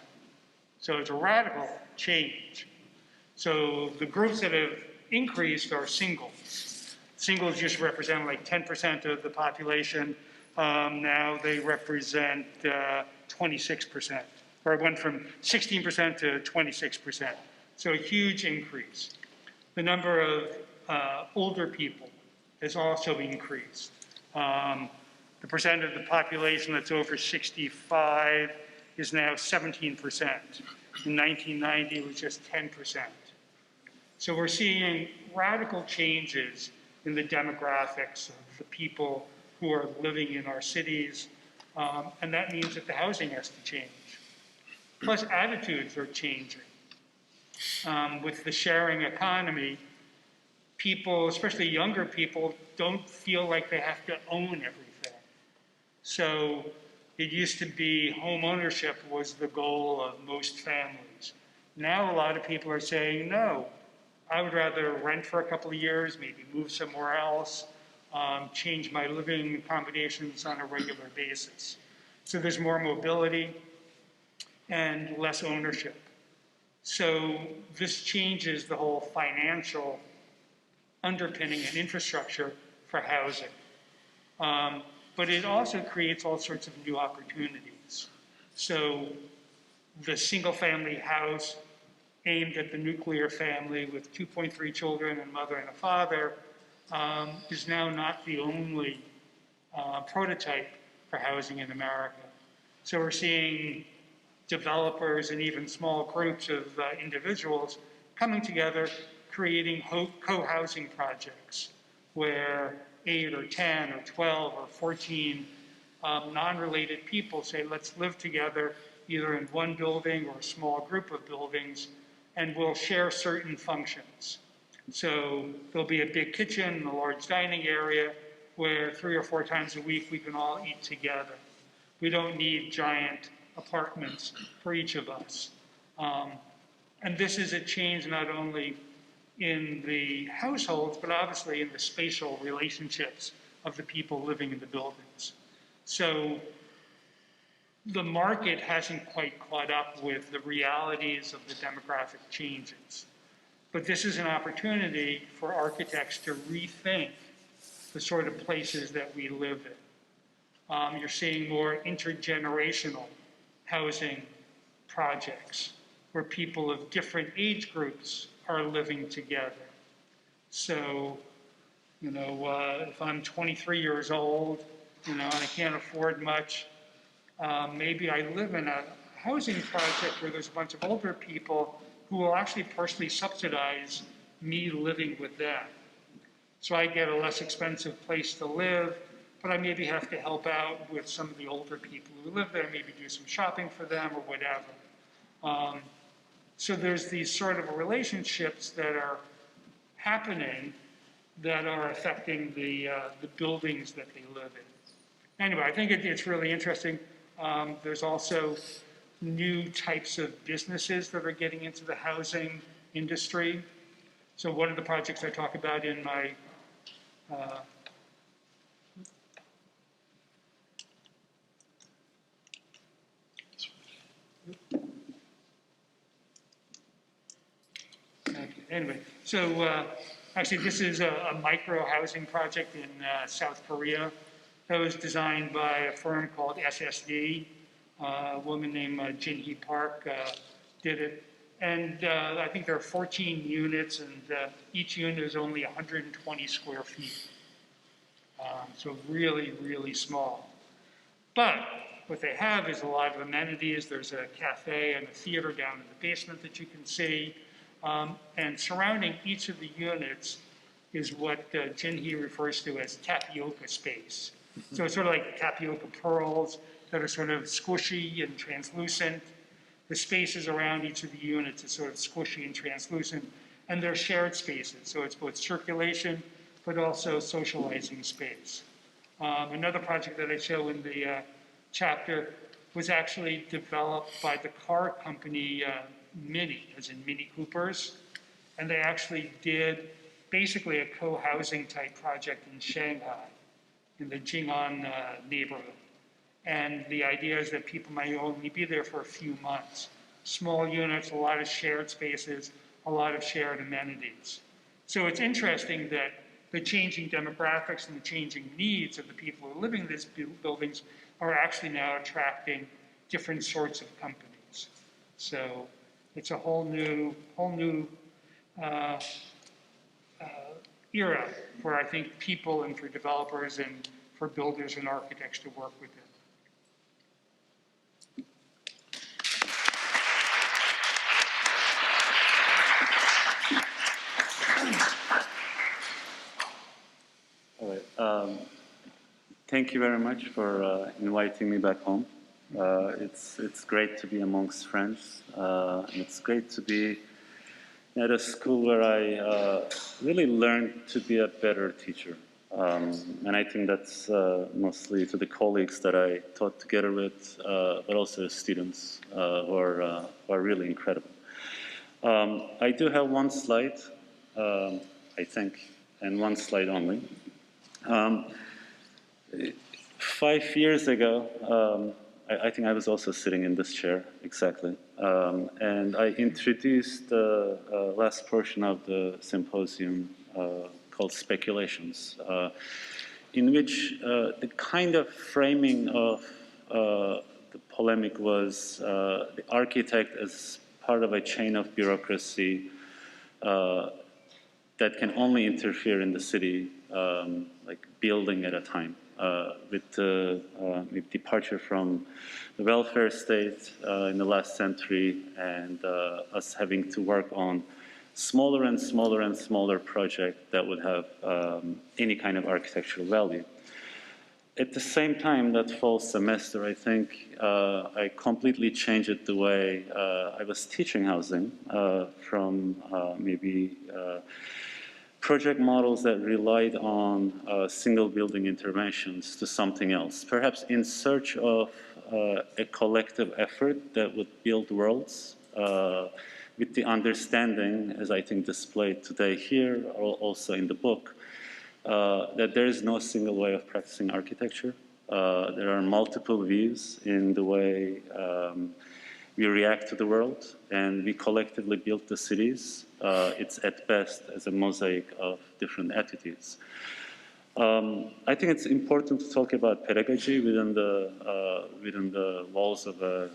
So it's a radical change. So the groups that have increased are singles. Singles used to represent like 10% of the population. Now they represent 26%, or it went from 16% to 26%. So a huge increase. The number of older people has also increased. The percent of the population that's over 65 is now 17%. In 1990, it was just 10%. So we're seeing radical changes in the demographics of the people who are living in our cities, and that means that the housing has to change. Plus, attitudes are changing. With the sharing economy, people, especially younger people, don't feel like they have to own everything. So it used to be home ownership was the goal of most families. Now a lot of people are saying, no, I would rather rent for a couple of years, maybe move somewhere else, change my living accommodations on a regular basis. So there's more mobility and less ownership. So this changes the whole financial underpinning and infrastructure for housing. But it also creates all sorts of new opportunities. So the single-family house aimed at the nuclear family with 2.3 children and mother and a father is now not the only prototype for housing in America. So we're seeing developers and even small groups of individuals coming together, creating co-housing projects where 8 or 10 or 12 or 14 non-related people say, let's live together either in one building or a small group of buildings, and we'll share certain functions. So there'll be a big kitchen and a large dining area where 3 or 4 times a week we can all eat together. We don't need giant apartments for each of us. And this is a change not only in the households, but obviously in the spatial relationships of the people living in the buildings. So the market hasn't quite caught up with the realities of the demographic changes. But this is an opportunity for architects to rethink the sort of places that we live in. You're seeing more intergenerational housing projects where people of different age groups are living together. So, if I'm 23 years old, and I can't afford much, maybe I live in a housing project where there's a bunch of older people who will actually partially subsidize me living with them. So I get a less expensive place to live, but I maybe have to help out with some of the older people who live there, maybe do some shopping for them or whatever. So there's these sort of relationships that are happening that are affecting the buildings that they live in. Anyway, I think it's really interesting. There's also new types of businesses that are getting into the housing industry. So one of the projects I talk about in my anyway, so actually this is a micro housing project in South Korea that was designed by a firm called SSD. A woman named Jin-hee Park did it. And I think there are 14 units, and each unit is only 120 square feet. So really, really small. But what they have is a lot of amenities. There's a cafe and a theater down in the basement that you can see. And surrounding each of the units is what Jin-hee refers to as tapioca space. So it's sort of like tapioca pearls that are sort of squishy and translucent. The spaces around each of the units is sort of squishy and translucent. and they're shared spaces. So it's both circulation, but also socializing space. Another project that I show in the chapter was actually developed by the car company Mini, as in Mini Coopers. And they actually did basically a co-housing type project in Shanghai, in the Jing'an neighborhood. And the idea is that people might only be there for a few months. Small units, a lot of shared spaces, a lot of shared amenities. So it's interesting that the changing demographics and the changing needs of the people who are living in these buildings are actually now attracting different sorts of companies. So it's a whole new era for, I think, people and for developers and for builders and architects to work with it. All right. Thank you very much for inviting me back home. It's great to be amongst friends. It's great to be at a school where I really learned to be a better teacher. And I think that's mostly to the colleagues that I taught together with, but also the students who are really incredible. I do have one slide, I think, and one slide only. 5 years ago, I think I was also sitting in this chair, exactly. And I introduced the last portion of the symposium called Speculations, in which the kind of framing of the polemic was the architect as part of a chain of bureaucracy that can only interfere in the city, like building at a time. With the departure from the welfare state in the last century and us having to work on smaller and smaller and smaller projects that would have any kind of architectural value. At the same time, that fall semester, I think I completely changed the way I was teaching housing from maybe project models that relied on single building interventions to something else, perhaps in search of a collective effort that would build worlds with the understanding, as I think displayed today here, or also in the book, that there is no single way of practicing architecture. There are multiple views in the way we react to the world, and we collectively build the cities. It's at best as a mosaic of different attitudes. I think it's important to talk about pedagogy within the walls of an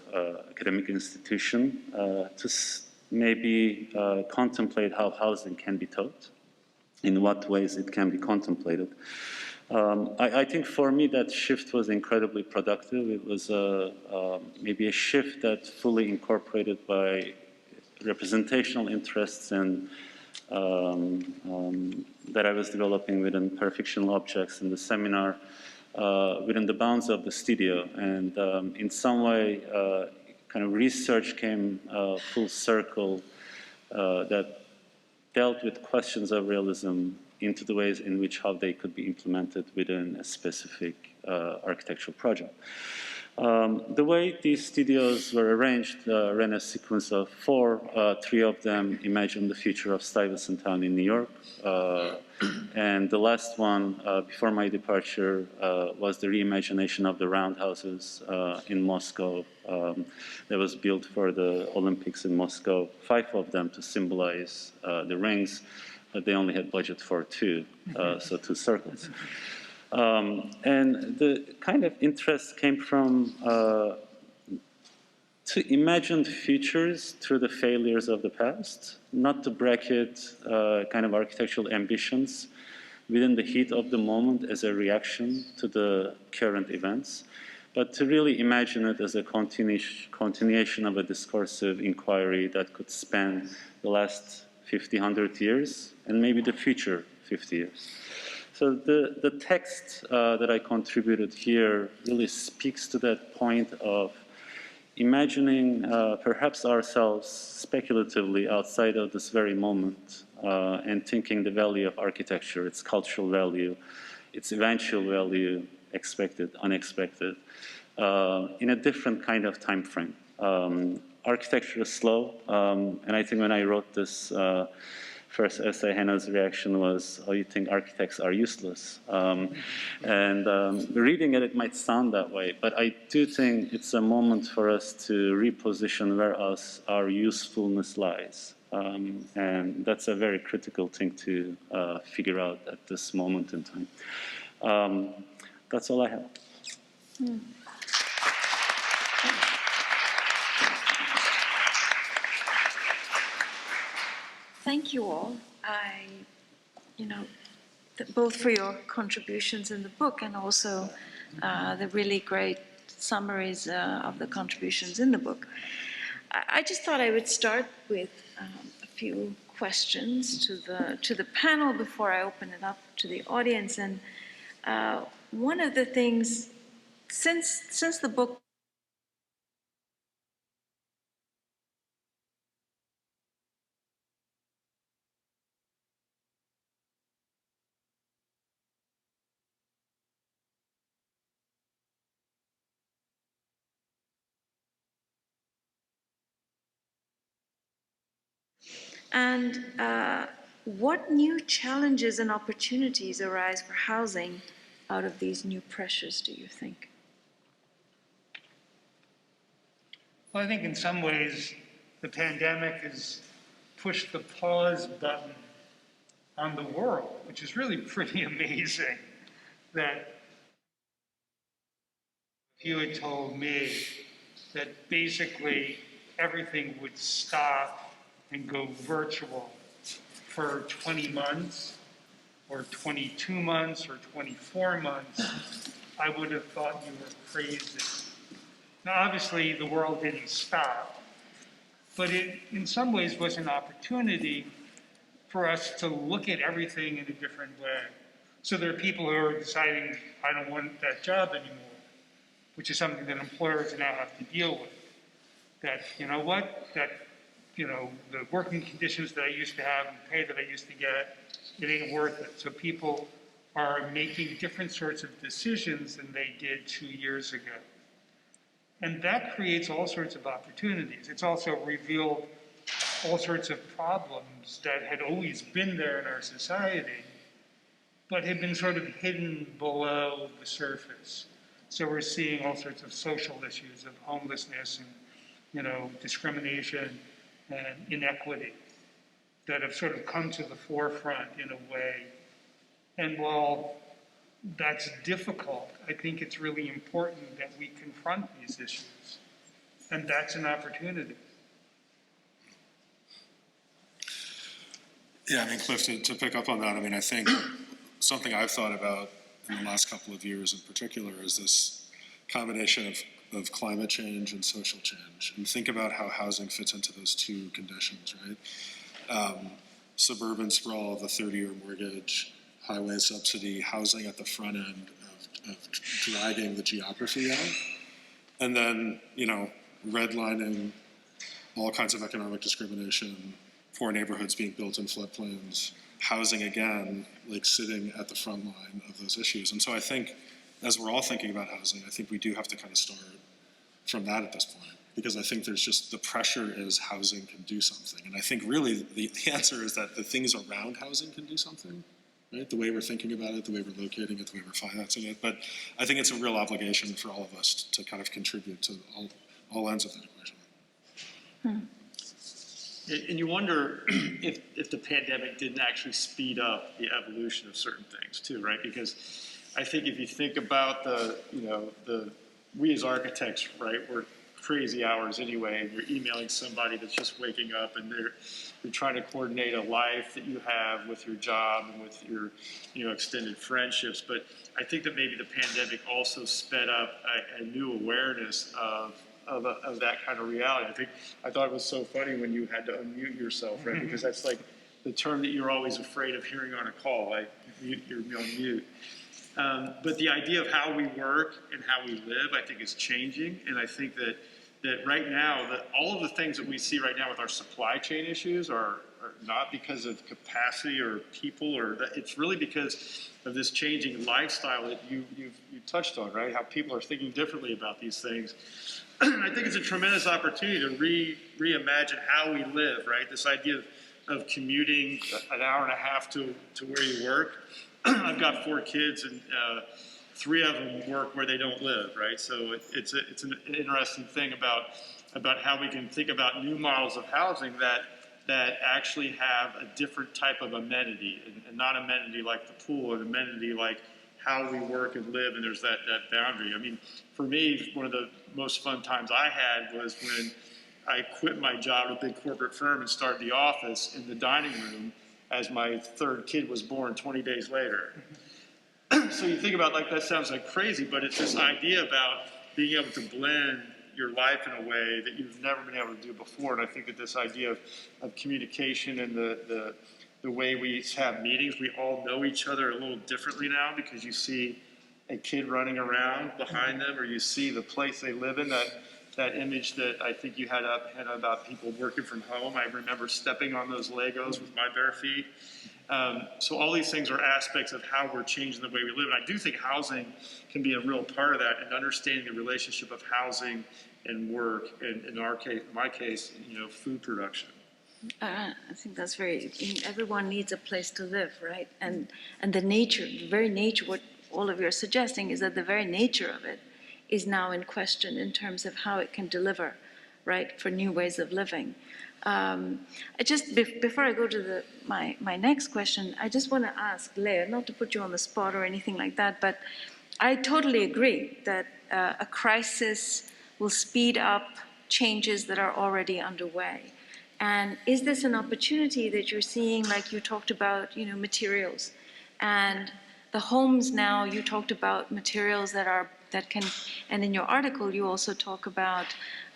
academic institution to maybe contemplate how housing can be taught, in what ways it can be contemplated. I think for me that shift was incredibly productive. It was maybe a shift that fully incorporated by representational interests and that I was developing within parafictional objects in the seminar within the bounds of the studio. And in some way, kind of research came full circle that dealt with questions of realism into the ways in which how they could be implemented within a specific architectural project. The way these studios were arranged ran a sequence of four. Three of them imagined the future of Stuyvesant Town in New York. And the last one, before my departure, was the reimagination of the roundhouses in Moscow that was built for the Olympics in Moscow. 5 of them to symbolize the rings, but they only had budget for 2, so 2 circles. And the kind of interest came from to imagine futures through the failures of the past, not to bracket kind of architectural ambitions within the heat of the moment as a reaction to the current events, but to really imagine it as a continuation of a discursive inquiry that could span the last 50, 100 years and maybe the future 50 years. So the text that I contributed here really speaks to that point of imagining perhaps ourselves speculatively outside of this very moment and thinking the value of architecture, its cultural value, its eventual value, expected, unexpected, in a different kind of time frame. Architecture is slow, and I think when I wrote this first essay, Hannah's reaction was, "Oh, you think architects are useless?" Reading it, it might sound that way, but I do think it's a moment for us to reposition where our usefulness lies. And that's a very critical thing to figure out at this moment in time. That's all I have. Thank you all. Both for your contributions in the book and also the really great summaries of the contributions in the book. I just thought I would start with a few questions to the panel before I open it up to the audience. And one of the things, since the book and what new challenges and opportunities arise for housing out of these new pressures, do you think? Well, I think in some ways the pandemic has pushed the pause button on the world, which is really pretty amazing. That if you had told me that basically everything would stop and go virtual for 20 months or 22 months or 24 months, I would have thought you were crazy. Now, obviously, the world didn't stop, but it, in some ways, was an opportunity for us to look at everything in a different way. So there are people who are deciding, I don't want that job anymore, which is something that employers now have to deal with. That, you know what, that, you know, the working conditions that I used to have and the pay that I used to get, it ain't worth it. So people are making different sorts of decisions than they did 2 years ago. And that creates all sorts of opportunities. It's also revealed all sorts of problems that had always been there in our society, but had been sort of hidden below the surface. So we're seeing all sorts of social issues of homelessness and, you know, discrimination and inequity that have sort of come to the forefront in a way. And while that's difficult, I think it's really important that we confront these issues. And that's an opportunity. Yeah, I mean, Cliff, to pick up on that, I mean, I think something I've thought about in the last couple of years in particular is this combination of climate change and social change. And think about how housing fits into those two conditions, right? Suburban sprawl, the 30-year mortgage, highway subsidy, housing at the front end of dragging the geography out. And then, you know, redlining, all kinds of economic discrimination, poor neighborhoods being built in floodplains, housing again, like sitting at the front line of those issues. And so I think, as we're all thinking about housing, I think we do have to kind of start from that at this point, because I think there's just, the pressure is housing can do something. And I think really the answer is that the things around housing can do something, right? The way we're thinking about it, the way we're locating it, the way we're financing it. But I think it's a real obligation for all of us to kind of contribute to all ends of that equation. And you wonder if the pandemic didn't actually speed up the evolution of certain things too, right? Because I think if you think about we as architects, right, we're crazy hours anyway, and you're emailing somebody that's just waking up and you're trying to coordinate a life that you have with your job and with your, extended friendships. But I think that maybe the pandemic also sped up a new awareness of that kind of reality. I thought it was so funny when you had to unmute yourself, right? Because that's like the term that you're always afraid of hearing on a call, like you're on mute. But the idea of how we work and how we live, I think, is changing. And I think that that right now, that all of the things that we see right now with our supply chain issues are not because of capacity or people, or that it's really because of this changing lifestyle that you touched on, right? How people are thinking differently about these things. I think it's a tremendous opportunity to reimagine how we live, right? This idea of commuting an hour and a half to where you work. I've got 4 kids, and 3 of them work where they don't live, right? So it's an interesting thing about how we can think about new models of housing that actually have a different type of amenity, and not amenity like the pool, an amenity like how we work and live, and there's that boundary. I mean, for me, one of the most fun times I had was when I quit my job at a big corporate firm and started the office in the dining room as my 3rd kid was born 20 days later. So you think about, like, that sounds like crazy, but it's this idea about being able to blend your life in a way that you've never been able to do before. And I think that this idea of communication and the way we have meetings, we all know each other a little differently now, because you see a kid running around behind them, or you see the place they live in, that image that I think you had up, Hina, about people working from home. I remember stepping on those Legos with my bare feet. So all these things are aspects of how we're changing the way we live. And I do think housing can be a real part of that, and understanding the relationship of housing and work, and in my case, food production. I think that's everyone needs a place to live, right? And the very nature, what all of you are suggesting is that the very nature of it is now in question in terms of how it can deliver, right, for new ways of living. Before I go to my next question, I just want to ask Laia, not to put you on the spot or anything like that, but I totally agree that a crisis will speed up changes that are already underway. And is this an opportunity that you're seeing, like you talked about, materials, and the homes now? You talked about materials that can, and in your article you also talk about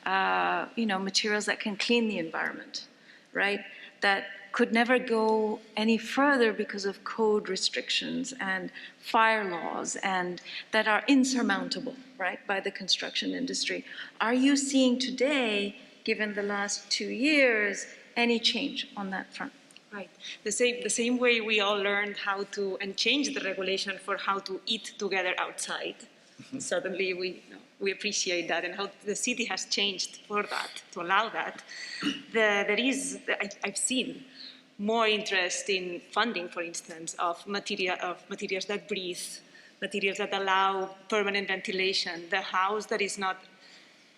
materials that can clean the environment, right? That could never go any further because of code restrictions and fire laws, and that are insurmountable, right, by the construction industry. Are you seeing today, given the last 2 years, any change on that front? Right. The same way we all learned how to, and change the regulation for how to eat together outside. Suddenly we appreciate that, and how the city has changed for that, to allow that. I've seen more interest in funding, for instance, of materials that breathe, materials that allow permanent ventilation, the house that is not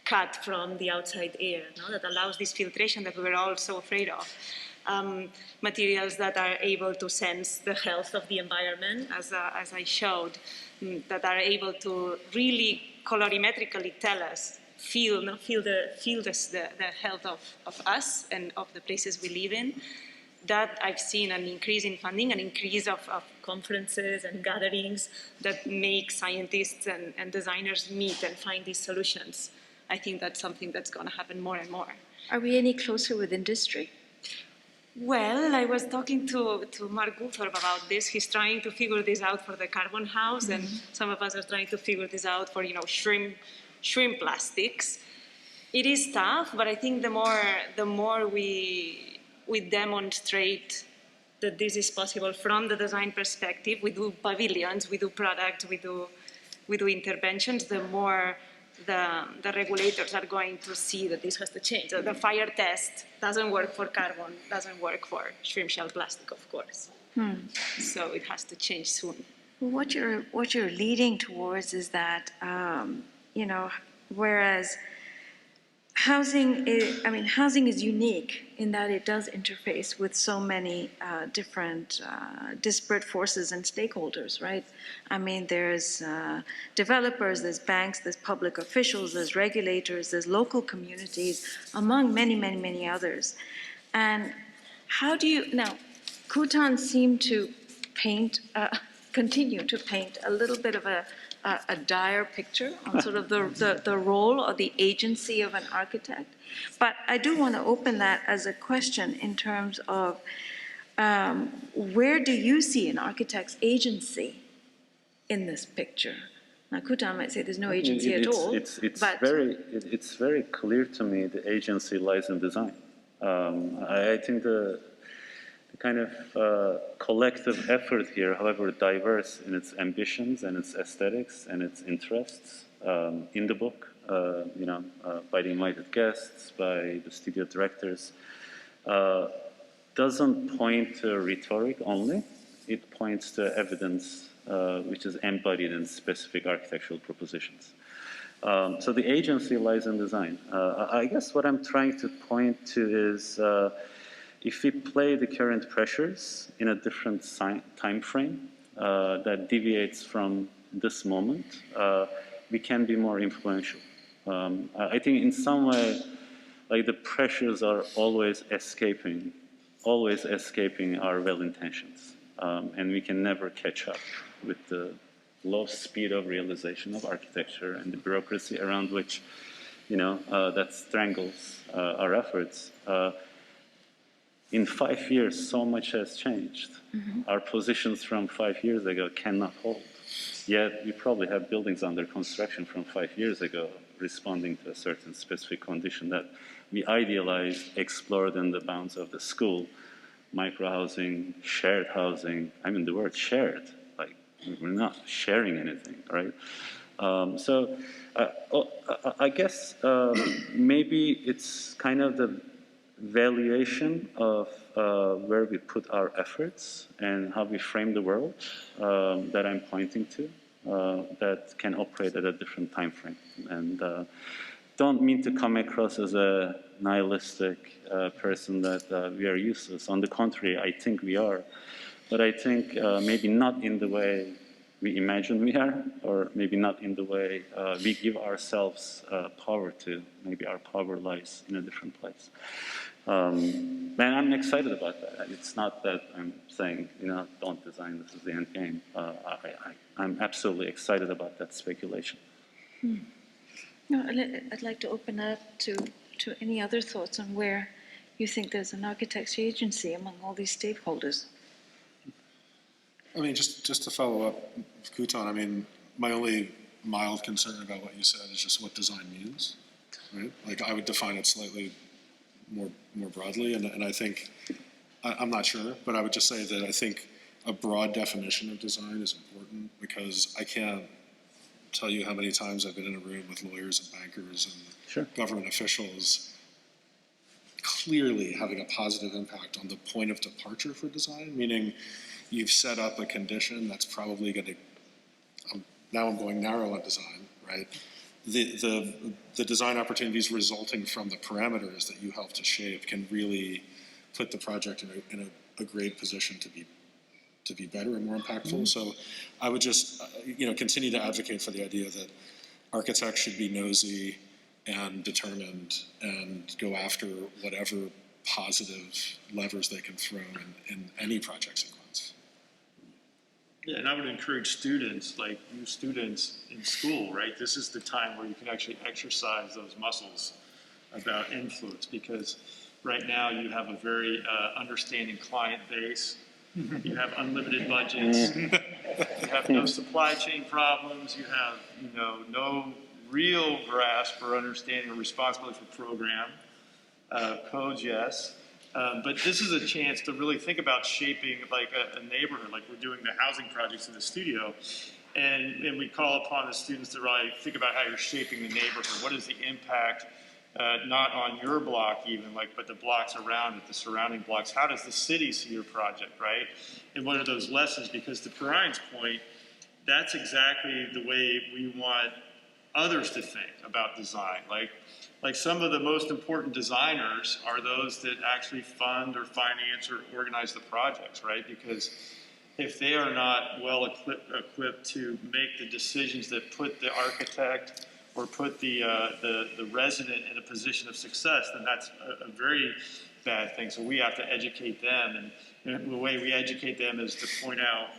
cut from the outside air, that allows this filtration that we were all so afraid of. Materials that are able to sense the health of the environment, as I showed, that are able to really colorimetrically tell us, feel the health of us and of the places we live in. That I've seen an increase in funding, an increase of conferences and gatherings that make scientists and designers meet and find these solutions. I think that's something that's going to happen more and more. Are we any closer with industry? Well, I was talking to Mark Goulthorpe about this. He's trying to figure this out for the carbon house, and some of us are trying to figure this out for, shrimp plastics. It is tough, but I think the more we demonstrate that this is possible from the design perspective, we do pavilions, we do products, we do interventions, the more the regulators are going to see that this has to change. So the fire test doesn't work for carbon, doesn't work for shrimp shell plastic, of course. So it has to change soon. Well, what you're leading towards is that, whereas housing is unique in that it does interface with so many different disparate forces and stakeholders, right? I mean, there's developers, there's banks, there's public officials, there's regulators, there's local communities, among many, many, many others. And now, Kutan seemed to continue to paint a little bit of a dire picture on sort of the role or the agency of an architect. But I do want to open that as a question in terms of where do you see an architect's agency in this picture? Now, Kutan might say there's no agency at all, but it's very clear to me the agency lies in design. I think the kind of collective effort here, however diverse in its ambitions and its aesthetics and its interests, in the book, by the invited guests, by the studio directors, doesn't point to rhetoric only. It points to evidence which is embodied in specific architectural propositions. So the agency lies in design. I guess what I'm trying to point to is if we play the current pressures in a different time frame that deviates from this moment, we can be more influential. I think in some way, like the pressures are always escaping our well intentions, and we can never catch up with the low speed of realization of architecture and the bureaucracy around which, that strangles our efforts. In 5 years, so much has changed. Mm-hmm. Our positions from 5 years ago cannot hold. Yet we probably have buildings under construction from 5 years ago responding to a certain specific condition that we idealized, explored in the bounds of the school, micro-housing, shared housing. I mean, the word shared, like we're not sharing anything, right? I guess maybe it's kind of the valuation of where we put our efforts and how we frame the world that I'm pointing to that can operate at a different time frame. And don't mean to come across as a nihilistic person that we are useless. On the contrary, I think we are. But I think maybe not in the way we imagine we are, or maybe not in the way we give ourselves power to. Maybe our power lies in a different place. And I'm excited about that. It's not that I'm saying, don't design, this is the end game. I'm absolutely excited about that speculation. No, I'd like to open up to any other thoughts on where you think there's an architecture agency among all these stakeholders. I mean, just to follow up, Kutan, I mean, my only mild concern about what you said is just what design means, right? Like, I would define it slightly more broadly, and I think, I'm not sure, but I would just say that I think a broad definition of design is important, because I can't tell you how many times I've been in a room with lawyers and bankers and government officials clearly having a positive impact on the point of departure for design, meaning you've set up a condition that's probably going to, now I'm going narrow on design, right? The design opportunities resulting from the parameters that you help to shape can really put the project in a great position to be better and more impactful. Mm-hmm. So I would just, continue to advocate for the idea that architects should be nosy and determined and go after whatever positive levers they can throw in any project sequence. Yeah, and I would encourage students, like you students in school, right? This is the time where you can actually exercise those muscles about influence, because right now you have a very understanding client base. You have unlimited budgets. You have no supply chain problems. You have, no real grasp or understanding or responsibility for program. Codes, yes. But this is a chance to really think about shaping like a neighborhood, like we're doing the housing projects in the studio. And we call upon the students to really think about how you're shaping the neighborhood. What is the impact, not on your block even, but the blocks around it, the surrounding blocks? How does the city see your project, right? And what are those lessons? Because to Brian's point, that's exactly the way we want others to think about design. Like some of the most important designers are those that actually fund or finance or organize the projects, right? Because if they are not well equipped to make the decisions that put the architect or put the resident in a position of success, then that's a very bad thing. So we have to educate them, and the way we educate them is to point out,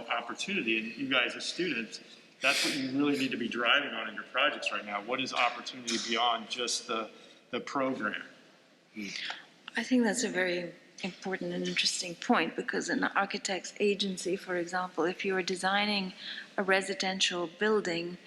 opportunity. And you guys as students, that's what you really need to be driving on in your projects right now. What is opportunity beyond just the program? I think that's a very important and interesting point, because in an architect's agency, for example, if you are designing a residential building,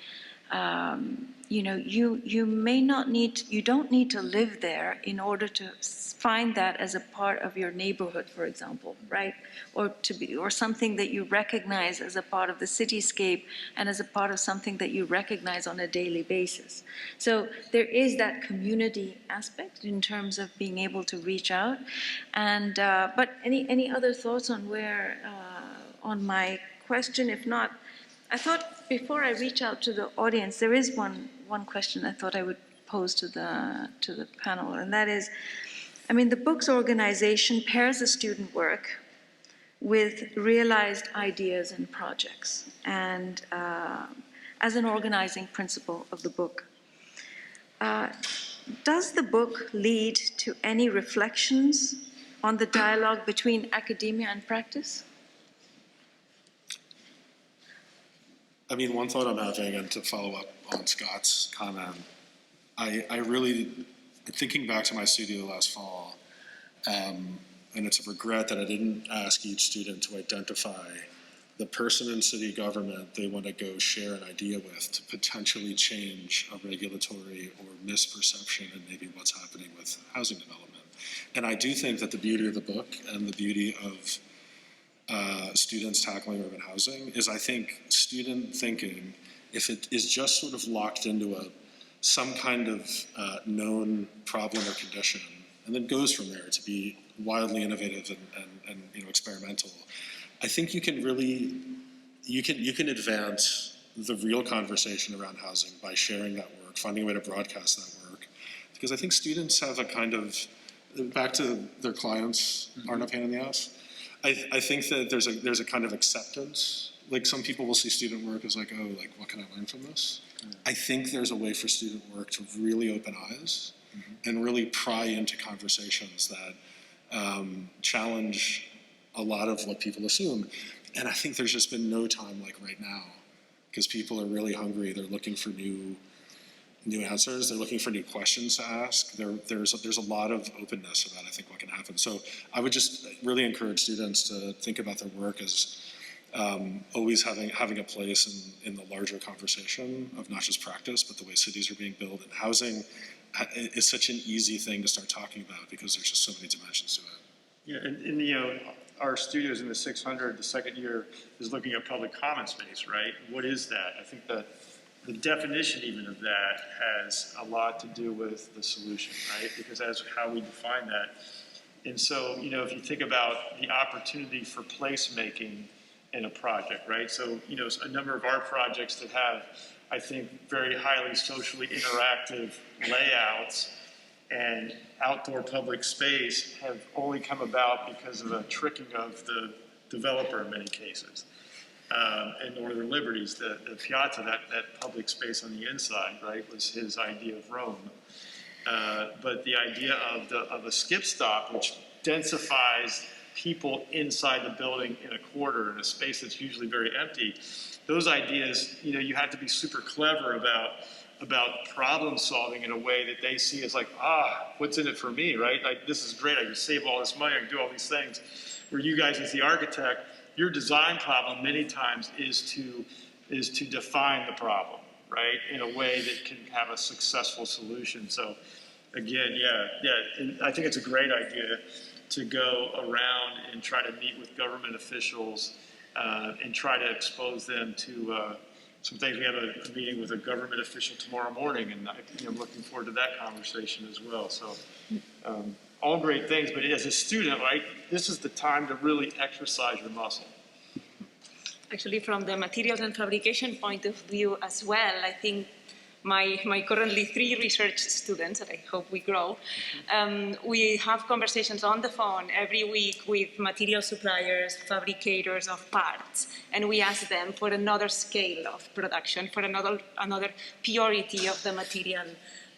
you may not need, you don't need to live there in order to find that as a part of your neighborhood, for example, right? Or something that you recognize as a part of the cityscape and as a part of something that you recognize on a daily basis. So there is that community aspect in terms of being able to reach out. And but any other thoughts on where on my question? If not, I thought before I reach out to the audience, there is one question I thought I would pose to the panel, and that is, I mean, the book's organization pairs the student work with realized ideas and projects, and as an organizing principle of the book. Does the book lead to any reflections on the dialogue between academia and practice? I mean, one thought I'm having, and to follow up on Scott's comment, I really, thinking back to my studio last fall, and it's a regret that I didn't ask each student to identify the person in city government they want to go share an idea with to potentially change a regulatory or misperception in maybe what's happening with housing development. And I do think that the beauty of the book and the beauty of students tackling urban housing is, I think, student thinking, if it is just sort of locked into some kind of known problem or condition, and then goes from there to be wildly innovative and experimental, I think you can really, you can advance the real conversation around housing by sharing that work, finding a way to broadcast that work, because I think students have a kind of, back to their clients aren't a pain in the ass. I think that there's a kind of acceptance. Like, some people will see student work as like, oh, like, what can I learn from this? I think there's a way for student work to really open eyes and really pry into conversations that challenge a lot of what people assume. And I think there's just been no time like right now, because people are really hungry. They're looking for new answers. They're looking for new questions to ask. There's a lot of openness about, I think, what can happen. So I would just really encourage students to think about their work as always having a place in the larger conversation of not just practice, but the way cities are being built. And housing is such an easy thing to start talking about because there's just so many dimensions to it. Yeah, and our studios in the 600, the second year, is looking at public common space, right? What is that? I think that the definition even of that has a lot to do with the solution, right? Because that's how we define that. And so, if you think about the opportunity for placemaking in a project, right? So, a number of our projects that have, I think, very highly socially interactive layouts and outdoor public space have only come about because of a tricking of the developer in many cases. And Northern Liberties, the piazza, that public space on the inside, right, was his idea of Rome. But the idea of a skip stop, which densifies people inside the building in a quarter, in a space that's usually very empty, those ideas, you have to be super clever about problem solving in a way that they see as like, what's in it for me, right? Like, this is great, I can save all this money, I can do all these things. Where you guys as the architect, your design problem many times is to define the problem, right, in a way that can have a successful solution. So again, and I think it's a great idea to go around and try to meet with government officials and try to expose them to some things. We have a meeting with a government official tomorrow morning, and I'm looking forward to that conversation as well. So all great things, but as a student, right, this is the time to really exercise your muscle. Actually, from the materials and fabrication point of view as well, I think my currently 3 research students, that I hope we grow, we have conversations on the phone every week with material suppliers, fabricators of parts, and we ask them for another scale of production, for another purity of the material,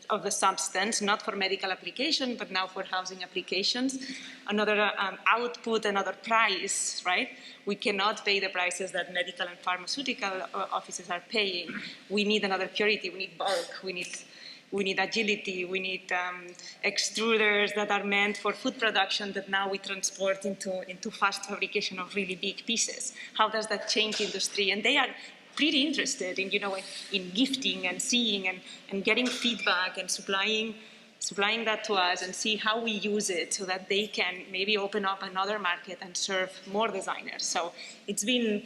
of the substance, not for medical application, but now for housing applications. Another output, another price, right? We cannot pay the prices that medical and pharmaceutical offices are paying. We need another purity, we need bulk, we need We need agility. We need extruders that are meant for food production that now we transport into fast fabrication of really big pieces. How does that change industry? And they are pretty interested in, in gifting and seeing and getting feedback and supplying that to us and see how we use it so that they can maybe open up another market and serve more designers. So it's been,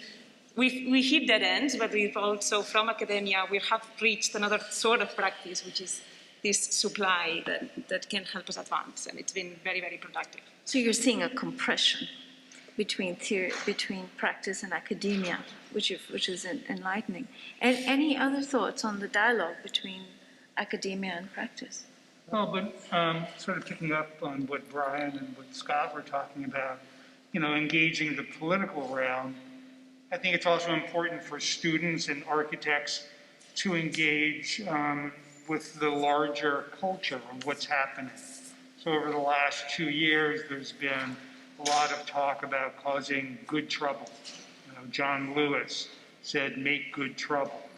we hit dead ends, but we've also, from academia, we have reached another sort of practice, which is this supply that can help us advance. And it's been very, very productive. So you're seeing a compression between theory, between practice and academia, which is enlightening. And any other thoughts on the dialogue between academia and practice? Well, but sort of picking up on what Brian and what Scott were talking about, engaging the political realm, I think it's also important for students and architects to engage with the larger culture of what's happening. So over the last 2 years, there's been a lot of talk about causing good trouble. John Lewis said, make good trouble.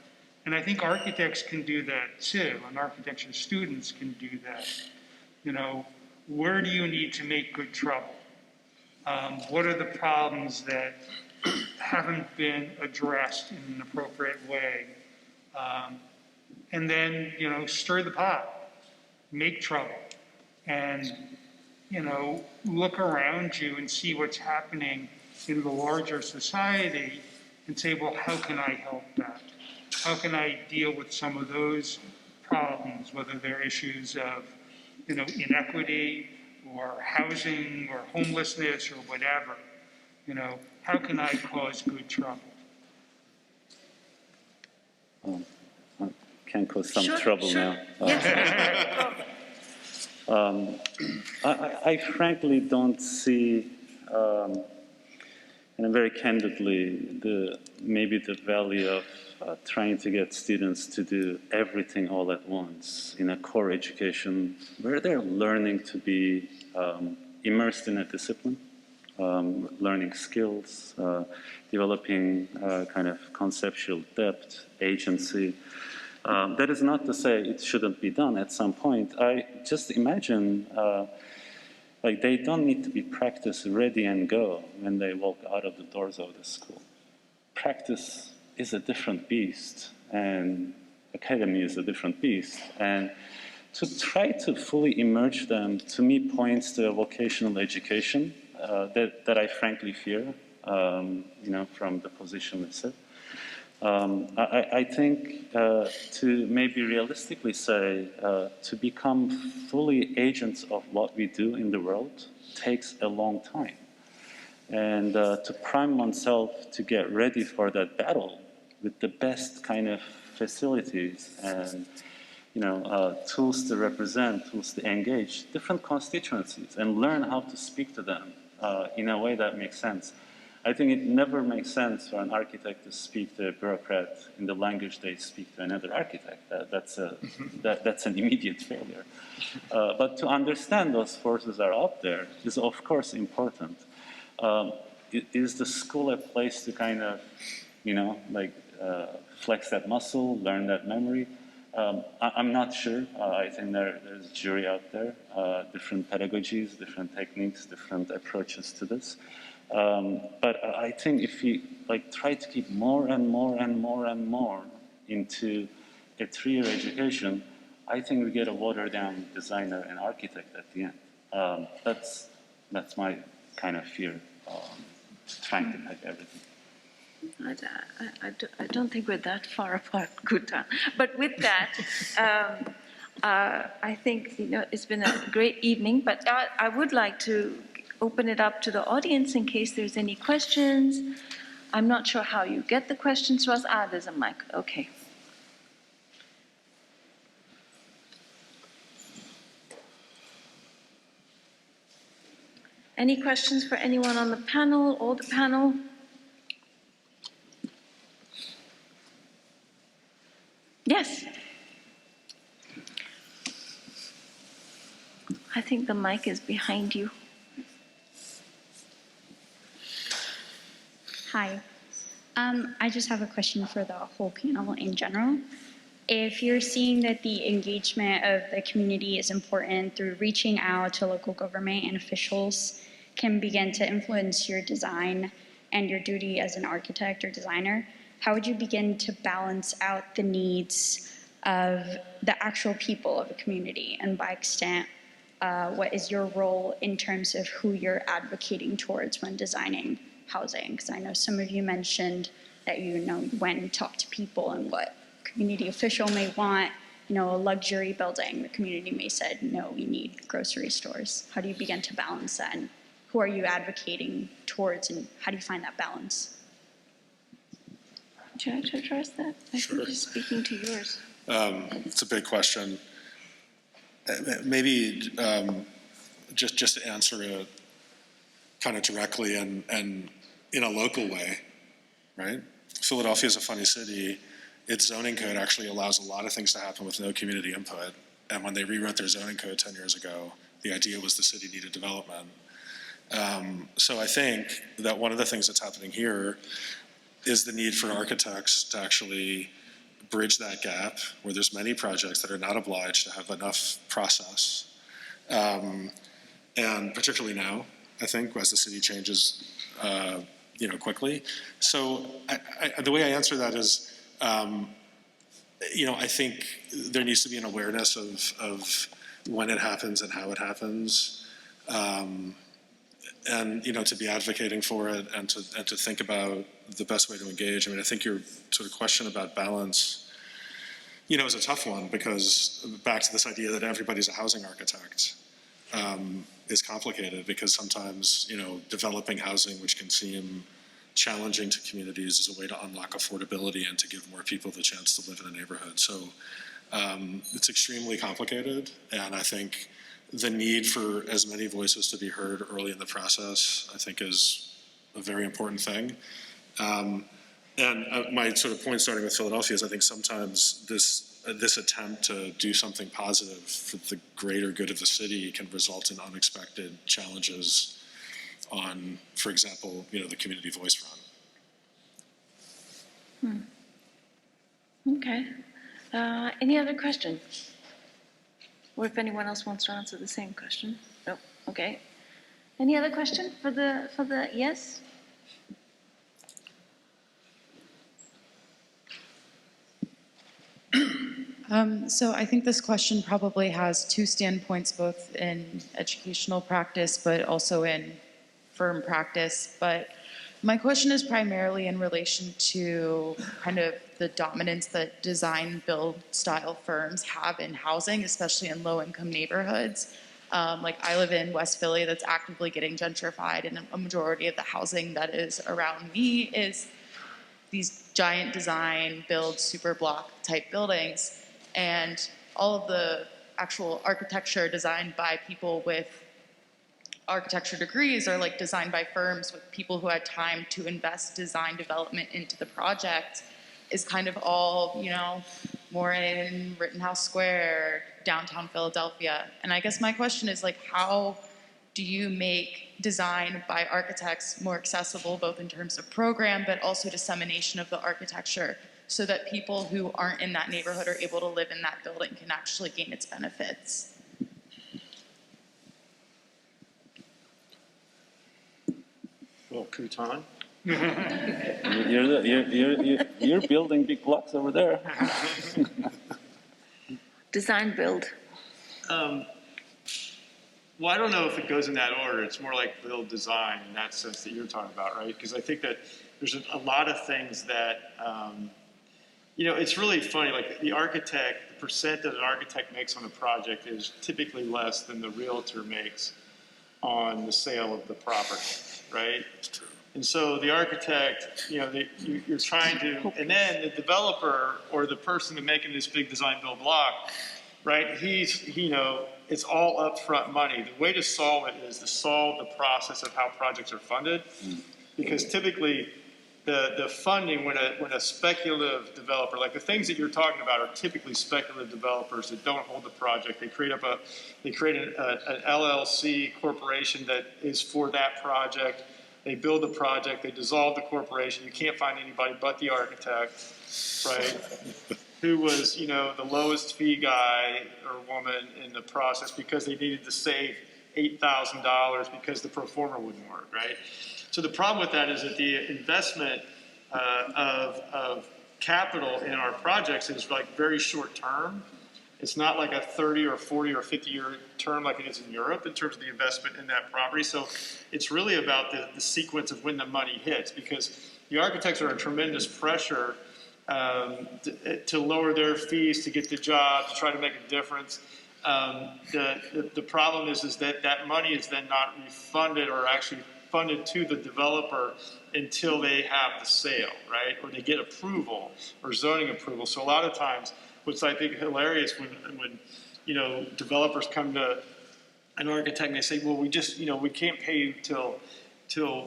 And I think architects can do that too, and architecture students can do that. Where do you need to make good trouble? What are the problems that haven't been addressed in an appropriate way? And then, stir the pot, make trouble, and, look around you and see what's happening in the larger society and say, well, how can I help that? How can I deal with some of those problems, whether they're issues of, inequity or housing or homelessness or whatever? How can I cause good trouble? I can cause some trouble now. I frankly don't see, and very candidly, maybe the value of trying to get students to do everything all at once in a core education where they're learning to be immersed in a discipline, learning skills, developing kind of conceptual depth, agency. That is not to say it shouldn't be done at some point. I just imagine they don't need to be practice ready and go when they walk out of the doors of the school. Practice is a different beast, and academy is a different beast. And to try to fully immerse them, to me, points to a vocational education that I frankly fear, from the position it's in. I think to maybe realistically say, to become fully agents of what we do in the world takes a long time. And to prime oneself to get ready for that battle with the best kind of facilities and tools to represent, tools to engage different constituencies and learn how to speak to them in a way that makes sense. I think it never makes sense for an architect to speak to a bureaucrat in the language they speak to another architect. That's an immediate failure. But to understand those forces are out there is, of course, important. Is the school a place to kind of, flex that muscle, learn that memory? I'm not sure. I think there's a jury out there, different pedagogies, different techniques, different approaches to this. But I think if we try to keep more and more and more and more into a 3-year education, I think we get a watered down designer and architect at the end. That's my kind of fear, trying to pack everything. I don't think we're that far apart, Kutan. But with that, I think it's been a great evening. But I would like to open it up to the audience in case there's any questions. I'm not sure how you get the questions to us. There's a mic. Okay. Any questions for anyone on the panel or the panel? Yes. I think the mic is behind you. Hi. I just have a question for the whole panel in general. if you're seeing that the engagement of the community is important through reaching out to local government and officials can begin to influence your design and your duty as an architect or designer, how would you begin to balance out the needs of the actual people of a community? And by extent, what is your role in terms of who you're advocating towards when designing housing? Because I know some of you mentioned that you went and talked to people and what community official may want, a luxury building. The community may say, no, we need grocery stores. How do you begin to balance that? And who are you advocating towards, and how do you find that balance? Would you like to address that? I think he's speaking to yours. It's a big question. Maybe just to answer it kind of directly and in a local way, right? Philadelphia is a funny city. Its zoning code actually allows a lot of things to happen with no community input. And when they rewrote their zoning code 10 years ago, the idea was the city needed development. So I think that one of the things that's happening here is the need for architects to actually bridge that gap where there's many projects that are not obliged to have enough process. And particularly now, I think, as the city changes, quickly. So the way I answer that is, I think there needs to be an awareness of when it happens and how it happens. And to be advocating for it and to think about the best way to engage. I mean, I think your sort of question about balance, is a tough one, because back to this idea that everybody's a housing architect is complicated, because sometimes, developing housing, which can seem challenging to communities, is a way to unlock affordability and to give more people the chance to live in a neighborhood. So it's extremely complicated, and I think the need for as many voices to be heard early in the process, I think, is a very important thing. And my sort of point starting with Philadelphia is I think sometimes this attempt to do something positive for the greater good of the city can result in unexpected challenges on, for example, the community voice front. Okay. Any other questions? Or if anyone else wants to answer the same question? No. Okay. Any other question for the yes? So I think this question probably has two standpoints, both in educational practice, but also in firm practice. But my question is primarily in relation to kind of the dominance that design build style firms have in housing, especially in low income neighborhoods. Like I live in West Philly, that's actively getting gentrified, and a majority of the housing that is around me is these giant design build super block type buildings. And all of the actual architecture designed by people with architecture degrees are like designed by firms with people who had time to invest design development into the project, is kind of all, more in Rittenhouse Square, downtown Philadelphia. And I guess my question is, like, how do you make design by architects more accessible, both in terms of program, but also dissemination of the architecture, so that people who aren't in that neighborhood or able to live in that building can actually gain its benefits? Well, Kutan. You're building big blocks over there. Design build. Well, I don't know if it goes in that order. It's more like build design in that sense that you're talking about, right? Because I think that there's a lot of things that, it's really funny. Like the percent that an architect makes on a project is typically less than the realtor makes on the sale of the property, right? And so the architect, you're trying to, and then the developer or the person who's making this big design build block, right? It's all upfront money. The way to solve it is to solve the process of how projects are funded, because typically the funding, when a speculative developer, like the things that you're talking about, are typically speculative developers that don't hold the project. They create an LLC corporation that is for that project. They build the project, they dissolve the corporation. You can't find anybody but the architect, right? who was, you know, the lowest fee guy or woman in the process because they needed to save $8,000 because the pro forma wouldn't work, right? So the problem with that is that the investment of capital in our projects is like very short term. It's not like a 30 or 40 or 50 year term like it is in Europe in terms of the investment in that property. So it's really about the sequence of when the money hits, because the architects are under tremendous pressure to lower their fees to get the job, to try to make a difference. The problem is that that money is then not refunded or actually funded to the developer until they have the sale, right? Or they get approval or zoning approval. So a lot of times, what's I think hilarious when you know, developers come to an architect and they say, well, we just, you know, we can't pay you till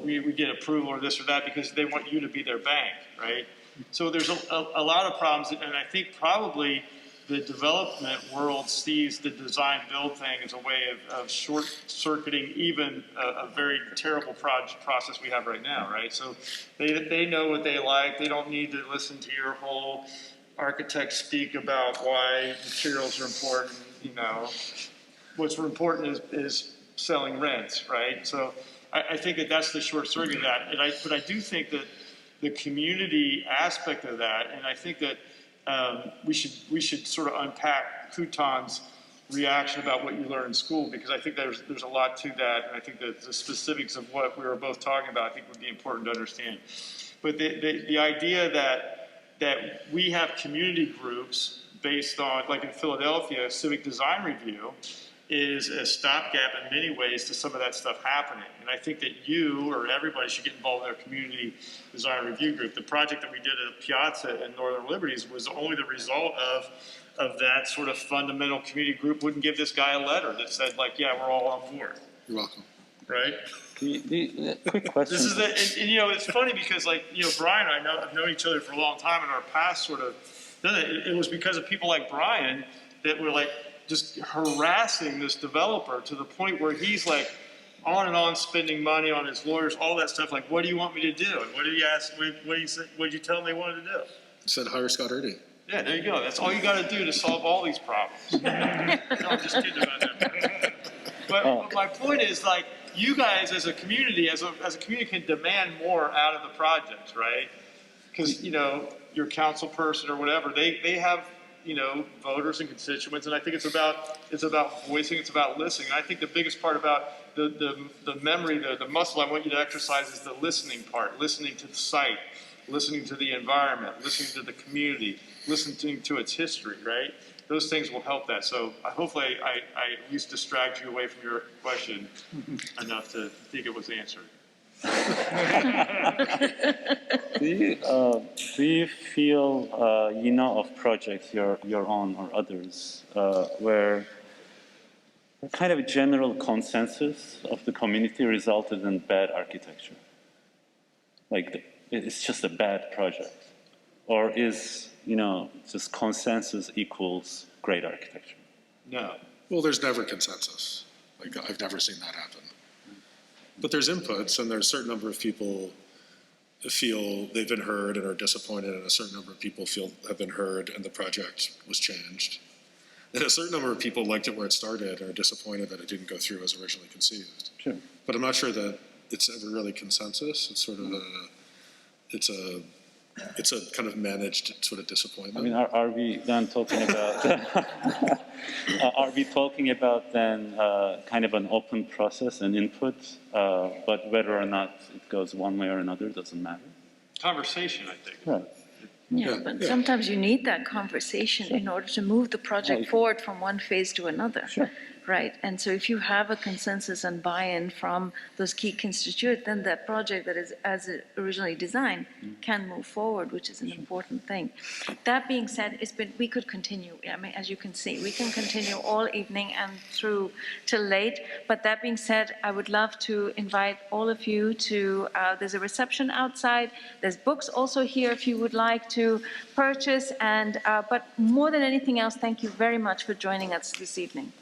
we get approval or this or that because they want you to be their bank, right? So there's a lot of problems, and I think probably the development world sees the design build thing as a way of short-circuiting even a very terrible process we have right now, right? So they know what they like. They don't need to listen to your whole architect speak about why materials are important, you know. What's important is selling rents, right? So I think that that's the short circuit of that. But I do think that the community aspect of that, and I think that we should sort of unpack Kutan's reaction about what you learn in school, because I think there's a lot to that, and I think that the specifics of what we were both talking about I think would be important to understand. But the idea that we have community groups based on, like in Philadelphia, Civic Design Review is a stopgap in many ways to some of that stuff happening. And I think that you or everybody should get involved in our community design review group. The project that we did at Piazza and Northern Liberties was only the result of that sort of fundamental community group. Wouldn't give this guy a letter that said, like, yeah, we're all on board. You're welcome. Right? Quick question. This is and you know, it's funny because, like, you know, Brian and I have known each other for a long time, and our past sort of done it. It was because of people like Brian that were like just harassing this developer to the point where he's like on and on spending money on his lawyers, all that stuff. Like, what do you want me to do? And what did you ask? What did you tell him they wanted to do? I said hire Scott Erdy. Yeah, there you go. That's all you got to do to solve all these problems. No, I'm just kidding about that. But my point is, like, you guys as a community, as a community can demand more out of the projects, right? Because, you know, your council person or whatever, they have, you know, voters and constituents, and I think it's about voicing, it's about listening. And I think the biggest part about the memory, the muscle I want you to exercise is the listening part, listening to the site, listening to the environment, listening to the community, listening to its history, right? Those things will help that. So hopefully I at least distract you away from your question enough to think it was answered. Do you feel, you know, of projects you're on or others where kind of a general consensus of the community resulted in bad architecture? Like it's just a bad project, or is, you know, just consensus equals great architecture? No. Well, there's never consensus. Like, I've never seen that happen. But there's inputs, and there's a certain number of people feel they've been heard and are disappointed, and a certain number of people feel have been heard and the project was changed. And a certain number of people liked it where it started and are disappointed that it didn't go through as originally conceived. Sure. But I'm not sure that it's ever really consensus. It's sort of it's a kind of managed sort of disappointment. I mean, are we then talking about are we talking about then kind of an open process and input, but whether or not it goes one way or another doesn't matter? Conversation, I think. Right. Yeah, but sometimes you need that conversation in order to move the project forward from one phase to another. Sure. Right, and so if you have a consensus and buy-in from those key constituents, then that project that is as it originally designed can move forward, which is an important thing. That being said, we could continue. I mean, as you can see, we can continue all evening and through till late. But that being said, I would love to invite all of you to, there's a reception outside. There's books also here if you would like to purchase. And but more than anything else, thank you very much for joining us this evening.